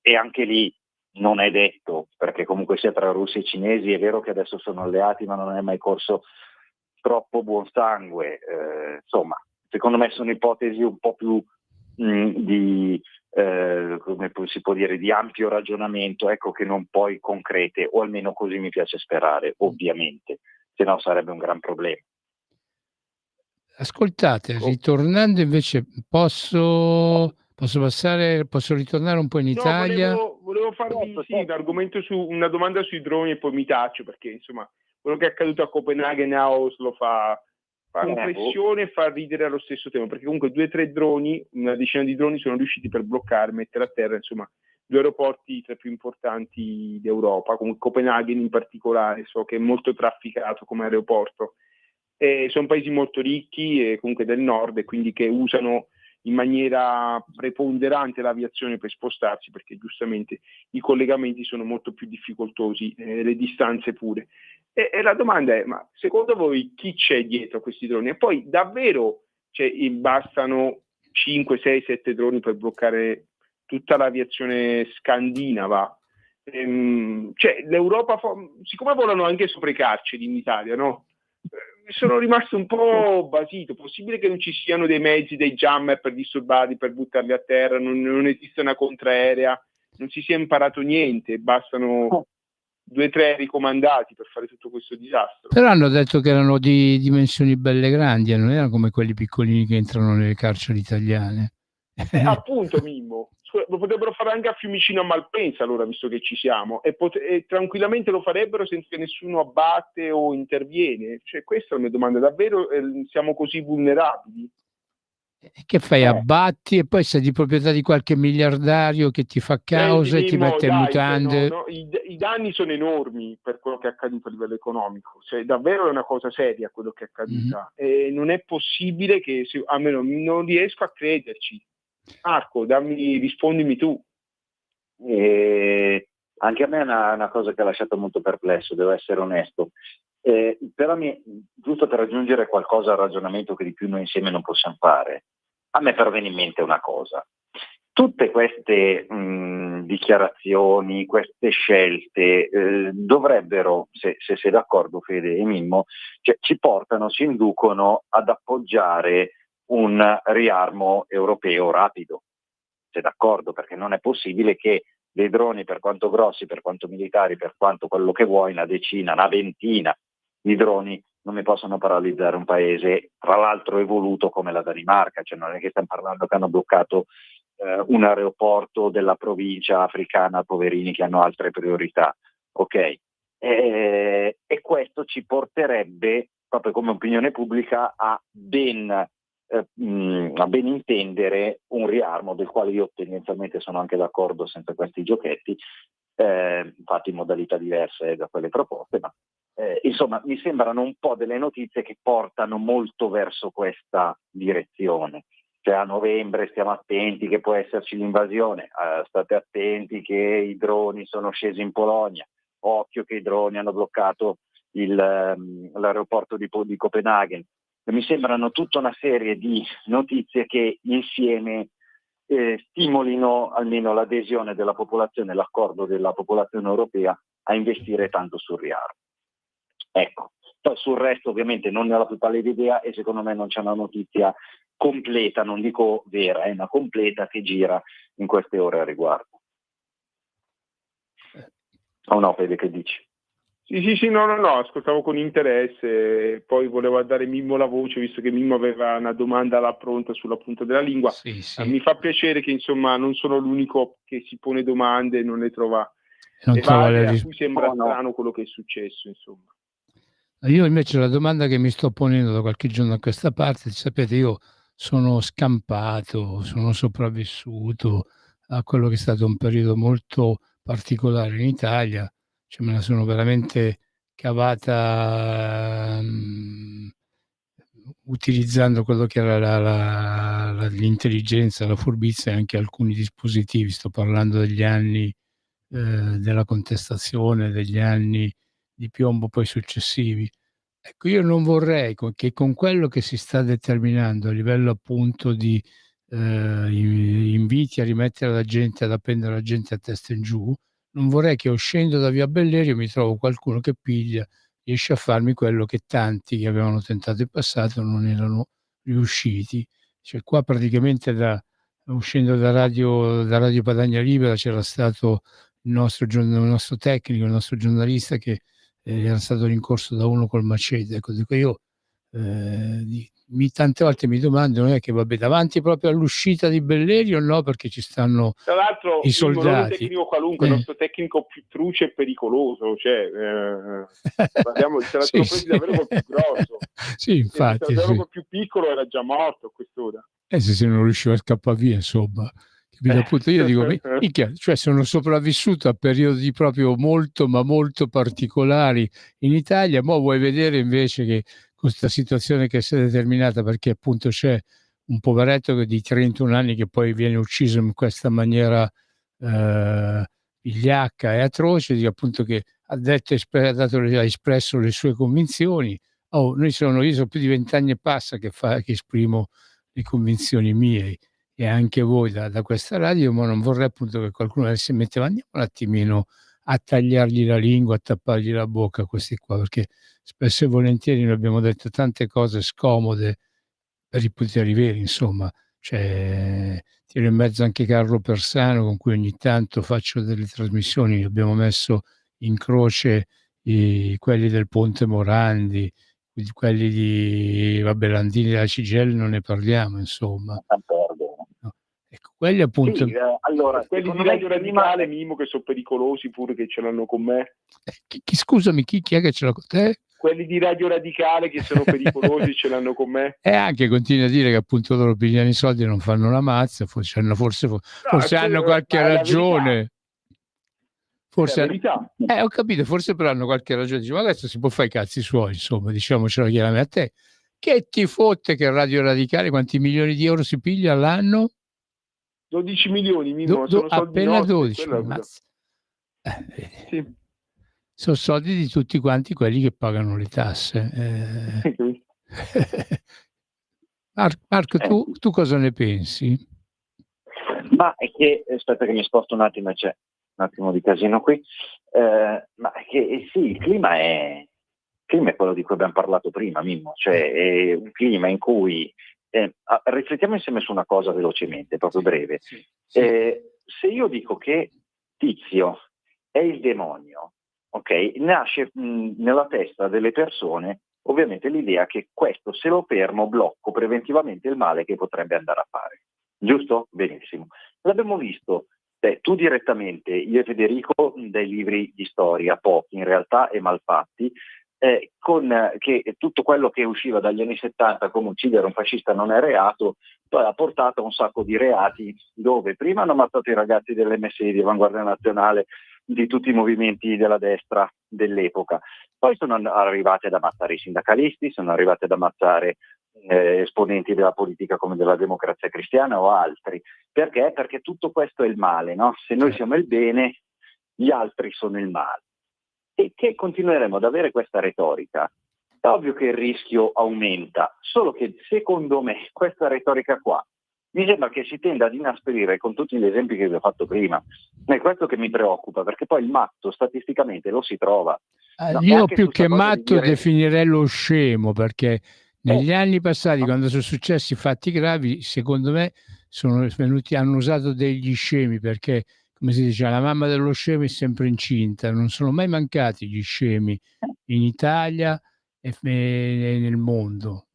E anche lì non è detto, perché comunque sia tra russi e cinesi è vero che adesso sono alleati, ma non è mai corso troppo buon sangue. Insomma, secondo me sono ipotesi un po' più come si può dire, di ampio ragionamento, ecco, che non poi concrete, o almeno così mi piace sperare, ovviamente, se no sarebbe un gran problema. Ascoltate, ritornando invece, posso ritornare un po' in Italia? No, volevo farvi un argomento una domanda sui droni e poi mi taccio, perché insomma quello che è accaduto a Copenaghen e a Oslo fa impressione e fa ridere allo stesso tempo, perché comunque 2-3 droni, una decina di droni sono riusciti per bloccare, mettere a terra, insomma, 2 aeroporti tra i più importanti d'Europa, come Copenaghen in particolare, so che è molto trafficato come aeroporto. Sono paesi molto ricchi e comunque del nord, e quindi che usano in maniera preponderante l'aviazione per spostarsi, perché giustamente i collegamenti sono molto più difficoltosi, le distanze pure. E la domanda è, ma secondo voi chi c'è dietro a questi droni? E poi davvero bastano 5, 6, 7 droni per bloccare tutta l'aviazione scandinava? L'Europa, siccome volano anche sopra i carceri in Italia, no? Sono rimasto un po' basito. Possibile che non ci siano dei mezzi, dei jammer per disturbarli, per buttarli a terra, non esiste una contraerea, non si sia imparato niente, bastano 2-3 aerei comandati per fare tutto questo disastro. Però hanno detto che erano di dimensioni belle grandi, non erano come quelli piccolini che entrano nelle carceri italiane. Appunto, Mimmo, lo potrebbero fare anche a Fiumicino, a Malpensa, allora, visto che ci siamo, e tranquillamente lo farebbero senza che nessuno abbatte o interviene. Questa è la mia domanda: davvero siamo così vulnerabili? Che fai? Abbatti e poi sei di proprietà di qualche miliardario che ti fa causa e ti mette in mutande? I danni sono enormi per quello che è accaduto a livello economico, davvero è una cosa seria quello che è accaduta, e non è possibile che, almeno non riesco a crederci. Marco, rispondimi tu. Anche a me è una cosa che ha lasciato molto perplesso, devo essere onesto. Però giusto per aggiungere qualcosa al ragionamento che di più noi insieme non possiamo fare, a me però viene in mente una cosa. Tutte queste dichiarazioni, queste scelte dovrebbero, se sei d'accordo Fede e Mimmo, ci inducono ad appoggiare un riarmo europeo rapido. Sei d'accordo? Perché non è possibile che dei droni, per quanto grossi, per quanto militari, per quanto quello che vuoi, una decina, una ventina di droni non mi possono paralizzare un paese, tra l'altro evoluto come la Danimarca. Non è che stiamo parlando che hanno bloccato un aeroporto della provincia africana, poverini che hanno altre priorità, ok? E questo ci porterebbe, proprio come opinione pubblica, a ben intendere un riarmo del quale io tendenzialmente sono anche d'accordo senza questi giochetti, infatti in modalità diverse da quelle proposte, ma insomma mi sembrano un po' delle notizie che portano molto verso questa direzione. A novembre stiamo attenti che può esserci l'invasione, state attenti che i droni sono scesi in Polonia, occhio che i droni hanno bloccato l'aeroporto di Copenaghen. Mi sembrano tutta una serie di notizie che insieme stimolino almeno l'adesione della popolazione, l'accordo della popolazione europea a investire tanto sul riarmo. Ecco, poi sul resto ovviamente non ne ho la più pallida idea e secondo me non c'è una notizia completa, non dico vera, ma completa che gira in queste ore a riguardo. O no, Fede, che dici? Sì, no, ascoltavo con interesse, poi volevo dare Mimmo la voce, visto che Mimmo aveva una domanda là pronta sulla punta della lingua. Sì. Mi fa piacere che insomma non sono l'unico che si pone domande e non le trova Non trova varie, le a cui sembra strano quello che è successo, insomma. Io invece la domanda che mi sto ponendo da qualche giorno a questa parte, sapete, io sono scampato, sono sopravvissuto a quello che è stato un periodo molto particolare in Italia, cioè me la sono veramente cavata utilizzando quello che era l'intelligenza, la furbizia e anche alcuni dispositivi. Sto parlando degli anni della contestazione, degli anni di piombo poi successivi. Ecco, io non vorrei che con quello che si sta determinando a livello appunto di inviti a rimettere la gente, ad appendere la gente a testa in giù, non vorrei che uscendo da via Bellerio mi trovo qualcuno che riesce a farmi quello che tanti che avevano tentato in passato non erano riusciti. Cioè qua praticamente uscendo da Radio Padania Libera c'era stato il nostro tecnico, il nostro giornalista che era stato rincorso da uno col macete. Ecco, dico io, tante volte mi domando, non è che vabbè, davanti proprio all'uscita di Bellerio no, perché ci stanno tra l'altro i soldati. Non un tecnico qualunque, il nostro tecnico più truce e pericoloso, cioè parliamo, se la presi davvero col più grosso. Sì, infatti. Se col più piccolo era già morto a quest'ora. Se non riusciva a scappare via, insomma. Appunto, io dico, cioè sono sopravvissuto a periodi proprio molto, ma molto particolari in Italia. Mo' vuoi vedere invece che questa situazione che si è determinata, perché appunto c'è un poveretto di 31 anni che poi viene ucciso in questa maniera vigliacca e atroce, dico appunto che ha espresso le sue convinzioni. Io sono più di 20 anni e passa che esprimo le convinzioni mie e anche voi da questa radio, ma non vorrei appunto che qualcuno si metteva, andiamo un attimino a tagliargli la lingua, a tappargli la bocca a questi qua, perché spesso e volentieri noi abbiamo detto tante cose scomode per i poteri veri, insomma. Cioè, tiro in mezzo anche Carlo Persano, con cui ogni tanto faccio delle trasmissioni, abbiamo messo in croce quelli del Ponte Morandi, quelli di Landini della CGIL non ne parliamo, insomma. No. Ecco, quelli appunto. Sì, allora, quelli di Radio Radicale, Mimo, che sono pericolosi pure, che ce l'hanno con me. Scusami, chi è che ce l'ha con te? Quelli di Radio Radicale che sono pericolosi ce l'hanno con me. E anche continua a dire che appunto loro pigliano i soldi e non fanno la mazza, forse hanno qualche ragione. Forse ho capito, forse però hanno qualche ragione. Dice, ma adesso si può fare i cazzi suoi, insomma, diciamocelo chiaramente. A te che ti fotte che Radio Radicale quanti milioni di euro si piglia all'anno? 12 milioni, Mimo, sono soldi appena nostri, 12. Sì. Sono soldi di tutti quanti quelli che pagano le tasse. Marco, tu cosa ne pensi? Ma è che, aspetta che mi sposto un attimo, c'è un attimo di casino qui, ma è che sì, il clima è quello di cui abbiamo parlato prima, Mimmo, cioè è un clima in cui, riflettiamo insieme su una cosa velocemente, proprio breve. Sì. Se io dico che Tizio è il demonio, ok, nasce nella testa delle persone ovviamente l'idea che questo, se lo fermo, blocco preventivamente il male che potrebbe andare a fare. Giusto? Benissimo. L'abbiamo visto tu direttamente, io e Federico, dai libri di storia, pochi in realtà e malfatti, con che tutto quello che usciva dagli anni 70 come uccidere un fascista non è reato, poi ha portato a un sacco di reati dove prima hanno ammazzato i ragazzi dell'MSI, di Avanguardia Nazionale, di tutti i movimenti della destra dell'epoca, poi sono arrivati ad ammazzare i sindacalisti, sono arrivati ad ammazzare esponenti della politica come della Democrazia Cristiana o altri. Perché? Perché tutto questo è il male, no? Se noi siamo il bene, gli altri sono il male. E che continueremo ad avere questa retorica. È ovvio che il rischio aumenta, solo che secondo me questa retorica qua mi sembra che si tenda ad inasprire con tutti gli esempi che vi ho fatto prima. È questo che mi preoccupa, perché poi il matto statisticamente lo si trova. No, io più che matto definirei lo scemo, perché negli anni passati, quando sono successi fatti gravi, secondo me hanno usato degli scemi, perché come si dice, la mamma dello scemo è sempre incinta, non sono mai mancati gli scemi in Italia e nel mondo.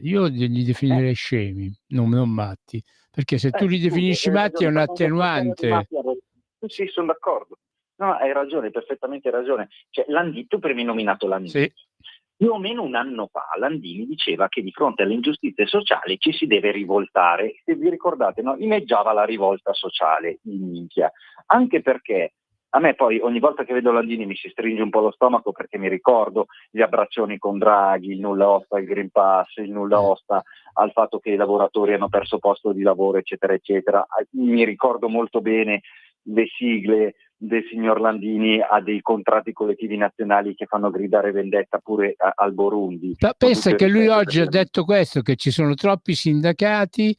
Io li definirei scemi, non matti, perché se tu li definisci matti è un attenuante. Sì, sono d'accordo. No, hai ragione, perfettamente ragione. Cioè, tu prima hai nominato Landini. Sì. Più o meno un anno fa Landini diceva che di fronte alle ingiustizie sociali ci si deve rivoltare. Se vi ricordate, no? Inneggiava la rivolta sociale in minchia. Anche perché a me poi ogni volta che vedo Landini mi si stringe un po' lo stomaco, perché mi ricordo gli abbraccioni con Draghi, il nulla osta al Green Pass, il nulla osta al fatto che i lavoratori hanno perso posto di lavoro, eccetera, eccetera. Mi ricordo molto bene le sigle del signor Landini a dei contratti collettivi nazionali che fanno gridare vendetta pure al Burundi. Pensa che lui oggi ha detto questo, che ci sono troppi sindacati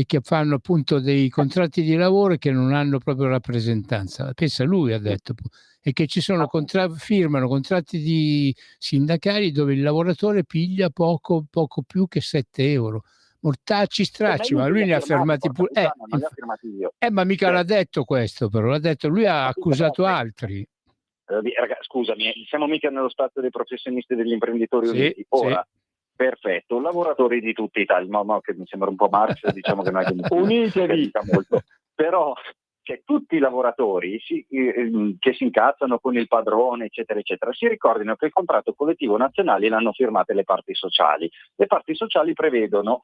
che fanno appunto dei contratti di lavoro che non hanno proprio rappresentanza. Pensa, lui ha detto, e che ci sono firmano contratti di sindacali dove il lavoratore piglia poco più che 7 euro. Mortacci stracci, ma lui ne ha fermati pure. Ma mica l'ha detto questo, però l'ha detto, lui ha accusato altri. Scusami, siamo mica nello spazio dei professionisti e degli imprenditori uniti. Ora, sì. Perfetto, lavoratori di tutta Italia, ma che mi sembra un po' Marx, diciamo che non è che unitevi molto, però tutti i lavoratori che si incazzano con il padrone, eccetera, eccetera, si ricordino che il contratto collettivo nazionale l'hanno firmato le parti sociali. Le parti sociali prevedono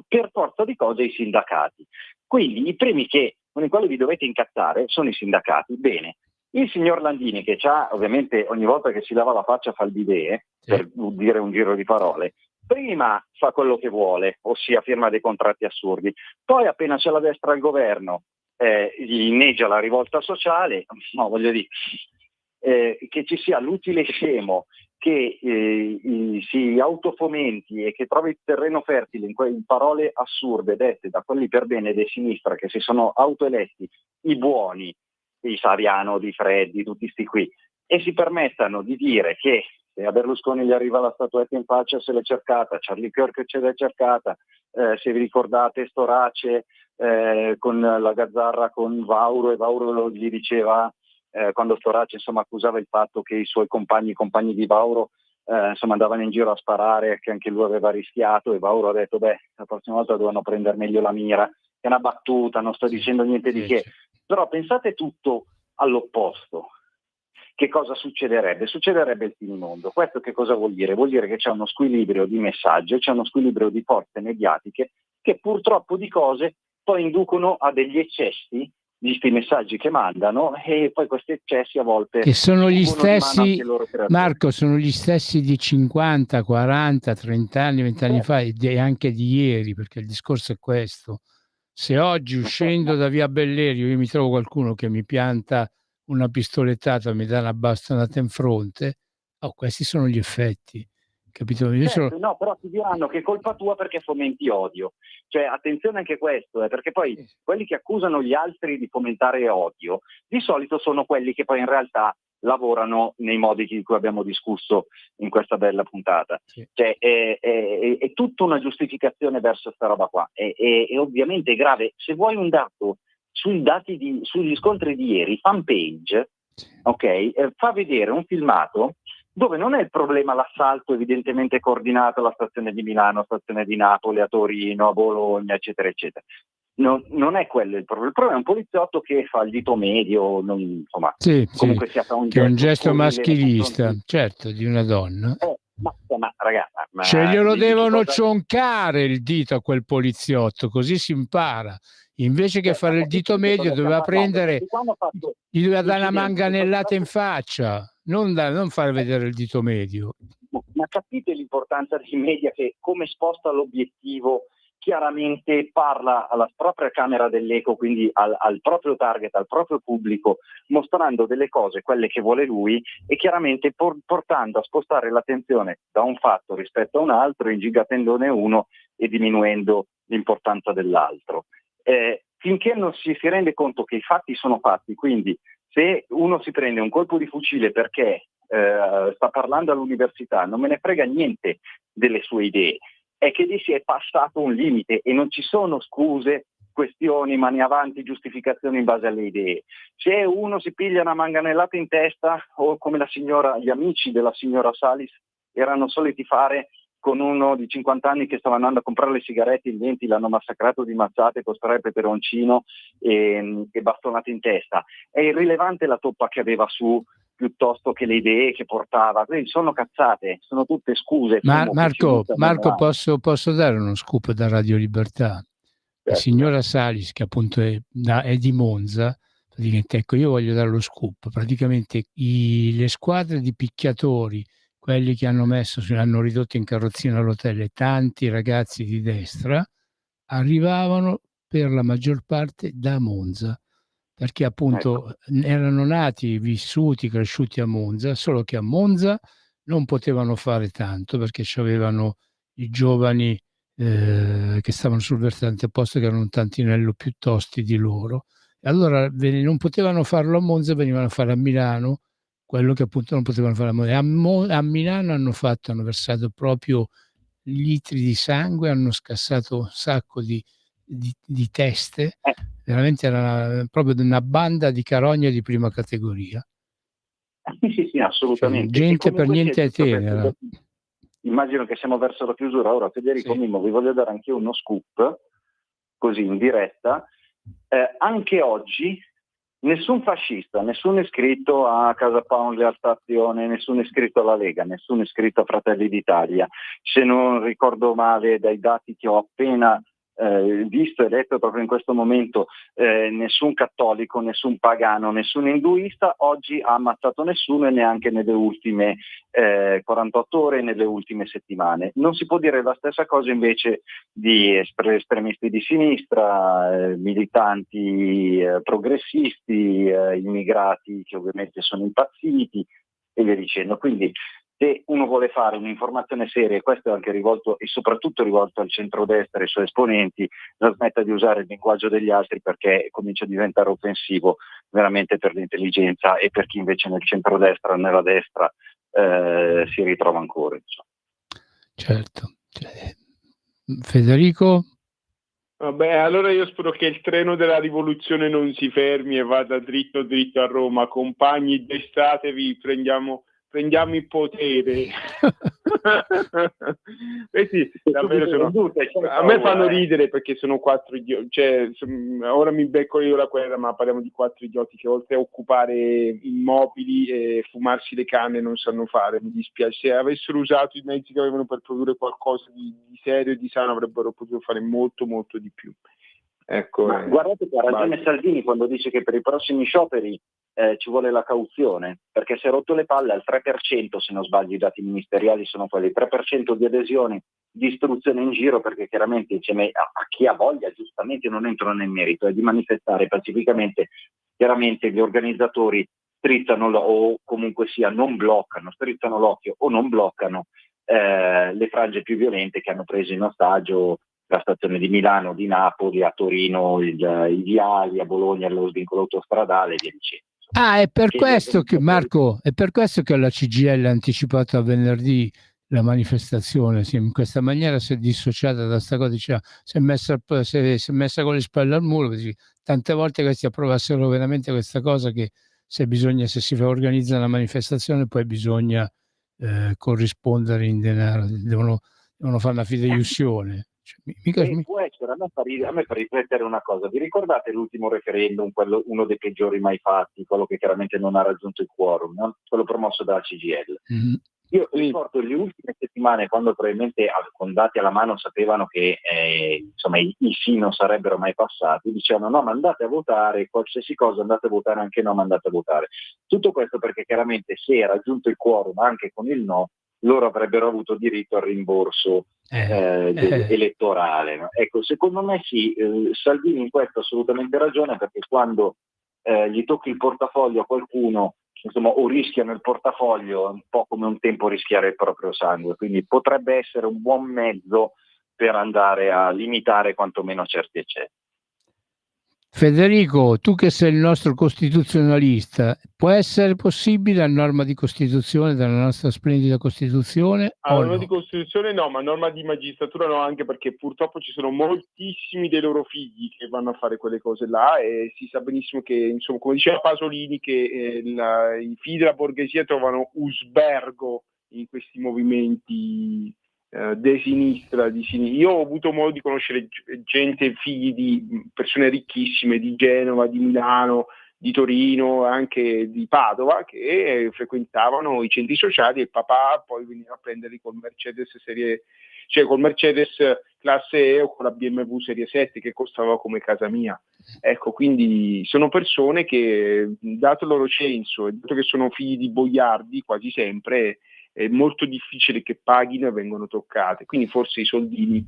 per forza di cose i sindacati. Quindi i primi con i quali vi dovete incazzare sono i sindacati. Bene, il signor Landini, che ovviamente ogni volta che si lava la faccia fa il bidet, per dire un giro di parole, prima fa quello che vuole, ossia firma dei contratti assurdi, poi appena c'è la destra al governo gli inneggia la rivolta sociale, no, voglio dire, che ci sia l'utile scemo che si autofomenti e che trovi terreno fertile in parole assurde dette da quelli per bene di sinistra che si sono autoeletti i buoni, di Saviano, di Freddi, tutti sti qui, e si permettano di dire che se a Berlusconi gli arriva la statuetta in faccia se l'è cercata, Charlie Kirk ce l'è cercata, se vi ricordate Storace con la gazzarra con Vauro, e Vauro gli diceva quando Storace accusava il fatto che i suoi compagni di Vauro andavano in giro a sparare, che anche lui aveva rischiato, e Vauro ha detto la prossima volta dovevano prendere meglio la mira, è una battuta, non sto dicendo niente di che. Però pensate tutto all'opposto. Che cosa succederebbe? Succederebbe il finimondo. Questo che cosa vuol dire? Vuol dire che c'è uno squilibrio di messaggio, c'è uno squilibrio di forze mediatiche che purtroppo di cose poi inducono a degli eccessi di questi messaggi che mandano, e poi questi eccessi a volte che sono gli stessi, Marco, sono gli stessi di 50, 40, 30 anni, 20 anni fa, e anche di ieri, perché il discorso è questo. Se oggi uscendo da via Bellerio io mi trovo qualcuno che mi pianta una pistolettata, mi dà una bastonata in fronte, questi sono gli effetti, capito? No, però ti diranno che è colpa tua perché fomenti odio. Cioè, attenzione anche questo, perché poi quelli che accusano gli altri di fomentare odio, di solito sono quelli che poi in realtà lavorano nei modi di cui abbiamo discusso in questa bella puntata. Sì. Cioè, è tutta una giustificazione verso questa roba qua. E ovviamente è grave. Se vuoi un dato sugli scontri di ieri, Fanpage, fa vedere un filmato dove non è il problema l'assalto evidentemente coordinato alla stazione di Milano, stazione di Napoli, a Torino, a Bologna, eccetera, eccetera. Non è quello il problema. Il problema è un poliziotto che fa il dito medio, comunque sia fa che è un gesto maschilista, certo, di una donna. Ma ragazzi, glielo devono cioncare il dito a quel poliziotto, così si impara. Invece che fare il dito medio doveva prendere, gli doveva dare una manganellata in faccia, non far vedere il dito medio. Ma capite l'importanza dei media, che come sposta l'obiettivo chiaramente parla alla propria camera dell'eco, quindi al proprio target, al proprio pubblico, mostrando delle cose, quelle che vuole lui, e chiaramente portando a spostare l'attenzione da un fatto rispetto a un altro, ingigatendone uno e diminuendo l'importanza dell'altro. Finché non si rende conto che i fatti sono fatti, quindi se uno si prende un colpo di fucile perché sta parlando all'università, non me ne frega niente delle sue idee, è che lì si è passato un limite e non ci sono scuse questioni, mani avanti, giustificazioni in base alle idee. Se uno si piglia una manganellata in testa, o come gli amici della signora Salis erano soliti fare con uno di 50 anni che stava andando a comprare le sigarette, in 20 l'hanno massacrato di mazzate con stare peperoncino e bastonate in testa. È irrilevante la toppa che aveva su piuttosto che le idee che portava. Quindi sono cazzate, sono tutte scuse. Marco, posso dare uno scoop da Radio Libertà? La signora Salis, che appunto è di Monza, praticamente, ecco, io voglio dare lo scoop. Praticamente le squadre di picchiatori, quelli che hanno ridotto in carrozzina a rotelle tanti ragazzi di destra, arrivavano per la maggior parte da Monza, perché appunto erano nati, vissuti, cresciuti a Monza, solo che a Monza non potevano fare tanto perché c'avevano i giovani che stavano sul versante opposto, che erano un tantinello più tosti di loro, e allora non potevano farlo a Monza, venivano a fare a Milano quello che appunto non potevano fare a Monza. A Milano hanno versato proprio litri di sangue, hanno scassato un sacco di teste, veramente era proprio una banda di carogne di prima categoria. Sì, assolutamente. Cioè, gente per niente tenera. Immagino che siamo verso la chiusura. Ora, Federico, Mimmo, vi voglio dare anche io uno scoop, così in diretta. Anche oggi nessun fascista, nessun iscritto a Casa Pound, Lealtà Azione, nessun iscritto alla Lega, nessun iscritto a Fratelli d'Italia, se non ricordo male dai dati che ho appena visto e letto proprio in questo momento, nessun cattolico, nessun pagano, nessun induista oggi ha ammazzato nessuno, e neanche nelle ultime 48 ore, nelle ultime settimane. Non si può dire la stessa cosa invece di estremisti di sinistra, militanti progressisti, immigrati che ovviamente sono impazziti e via dicendo. Quindi se uno vuole fare un'informazione seria, e questo è anche rivolto e soprattutto rivolto al centrodestra e ai suoi esponenti, la smetta di usare il linguaggio degli altri, perché comincia a diventare offensivo veramente per l'intelligenza e per chi invece nel centrodestra o nella destra si ritrova ancora. Insomma. Certo. Federico? Vabbè, allora io spero che il treno della rivoluzione non si fermi e vada dritto a Roma. Compagni, destatevi, prendiamo il potere. Questi davvero a me fanno ridere, perché sono 4 idioti, cioè ora mi becco io la guerra, ma parliamo di 4 idioti che oltre a occupare immobili e fumarsi le canne non sanno fare. Mi dispiace, se avessero usato i mezzi che avevano per produrre qualcosa di serio e di sano avrebbero potuto fare molto molto di più. Ecco, guardate che ha ragione Salvini quando dice che per i prossimi scioperi ci vuole la cauzione, perché si è rotto le palle al 3%, se non sbaglio i dati ministeriali sono quelli, 3% di adesioni, di istruzione in giro, perché chiaramente insieme a chi ha voglia, giustamente non entro nel merito, è di manifestare pacificamente. Chiaramente gli organizzatori strizzano o comunque sia non bloccano, strizzano l'occhio o non bloccano le frange più violente che hanno preso in ostaggio la stazione di Milano, di Napoli, a Torino i viali, a Bologna lo svincolo autostradale e via dicendo. È per questo che, Marco, è per questo che la CGIL ha anticipato a venerdì la manifestazione. In questa maniera si è dissociata da sta cosa, diceva, si è messa con le spalle al muro, così. Tante volte questi approvassero veramente questa cosa, che se si organizza una manifestazione poi bisogna corrispondere in denaro, devono fare una fideiussione. Può essere, a me fa riflettere una cosa. Vi ricordate l'ultimo referendum, uno dei peggiori mai fatti, quello che chiaramente non ha raggiunto il quorum, no? Quello promosso dalla CGIL? Mm-hmm. Io ricordo le ultime settimane, quando probabilmente con dati alla mano sapevano che insomma i sì non sarebbero mai passati, dicevano no, ma andate a votare, qualsiasi cosa andate a votare, anche no, ma andate a votare. Tutto questo perché chiaramente se è raggiunto il quorum anche con il no, loro avrebbero avuto diritto al rimborso elettorale. No? Ecco, secondo me sì, Salvini in questo ha assolutamente ragione, perché quando gli tocchi il portafoglio a qualcuno, insomma, o rischiano il portafoglio, è un po' come un tempo rischiare il proprio sangue, quindi potrebbe essere un buon mezzo per andare a limitare quantomeno certi eccessi. Federico, tu che sei il nostro costituzionalista, può essere possibile a norma di Costituzione, dalla nostra splendida Costituzione? A O norma no? di Costituzione no, ma a norma di magistratura no, anche perché purtroppo ci sono moltissimi dei loro figli che vanno a fare quelle cose là, e si sa benissimo che, insomma, come diceva Pasolini, che i figli della borghesia trovano usbergo in questi movimenti de sinistra, di sinistra. Io ho avuto modo di conoscere gente, figli di persone ricchissime di Genova, di Milano, di Torino, anche di Padova, che frequentavano i centri sociali, e il papà poi veniva a prenderli col Mercedes col Mercedes classe E o con la BMW serie 7, che costava come casa mia. Ecco, quindi sono persone che, dato il loro censo e dato che sono figli di boiardi quasi sempre, è molto difficile che paghino e vengono toccate, quindi forse i soldini,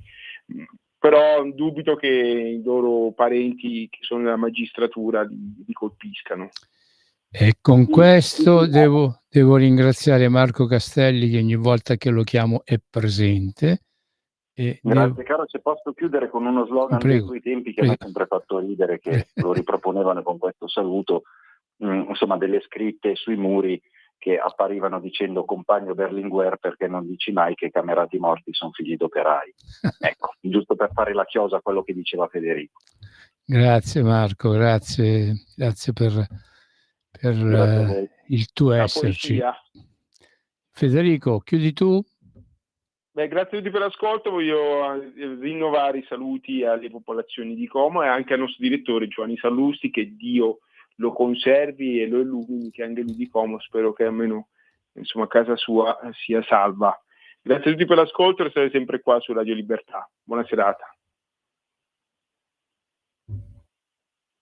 però dubito che i loro parenti che sono nella magistratura li colpiscano. E con questo devo ringraziare Marco Castelli, che ogni volta che lo chiamo è presente. Grazie caro, se posso chiudere con uno slogan dei suoi tempi che mi ha sempre fatto ridere, che lo riproponevano con questo saluto, insomma, delle scritte sui muri che apparivano dicendo: compagno Berlinguer, perché non dici mai che i camerati morti sono figli d'operai. Ecco, giusto per fare la chiosa a quello che diceva Federico. Grazie Marco, grazie per il tuo esserci. Poesia. Federico, chiudi tu? Beh, grazie a tutti per l'ascolto, voglio rinnovare i saluti alle popolazioni di Como e anche al nostro direttore Giovanni Sallusti, che Dio lo conservi e lo illumini, che anche lui di Como spero che almeno, insomma, casa sua sia salva. Grazie a tutti per l'ascolto e restate sempre qua su Radio Libertà. Buona serata.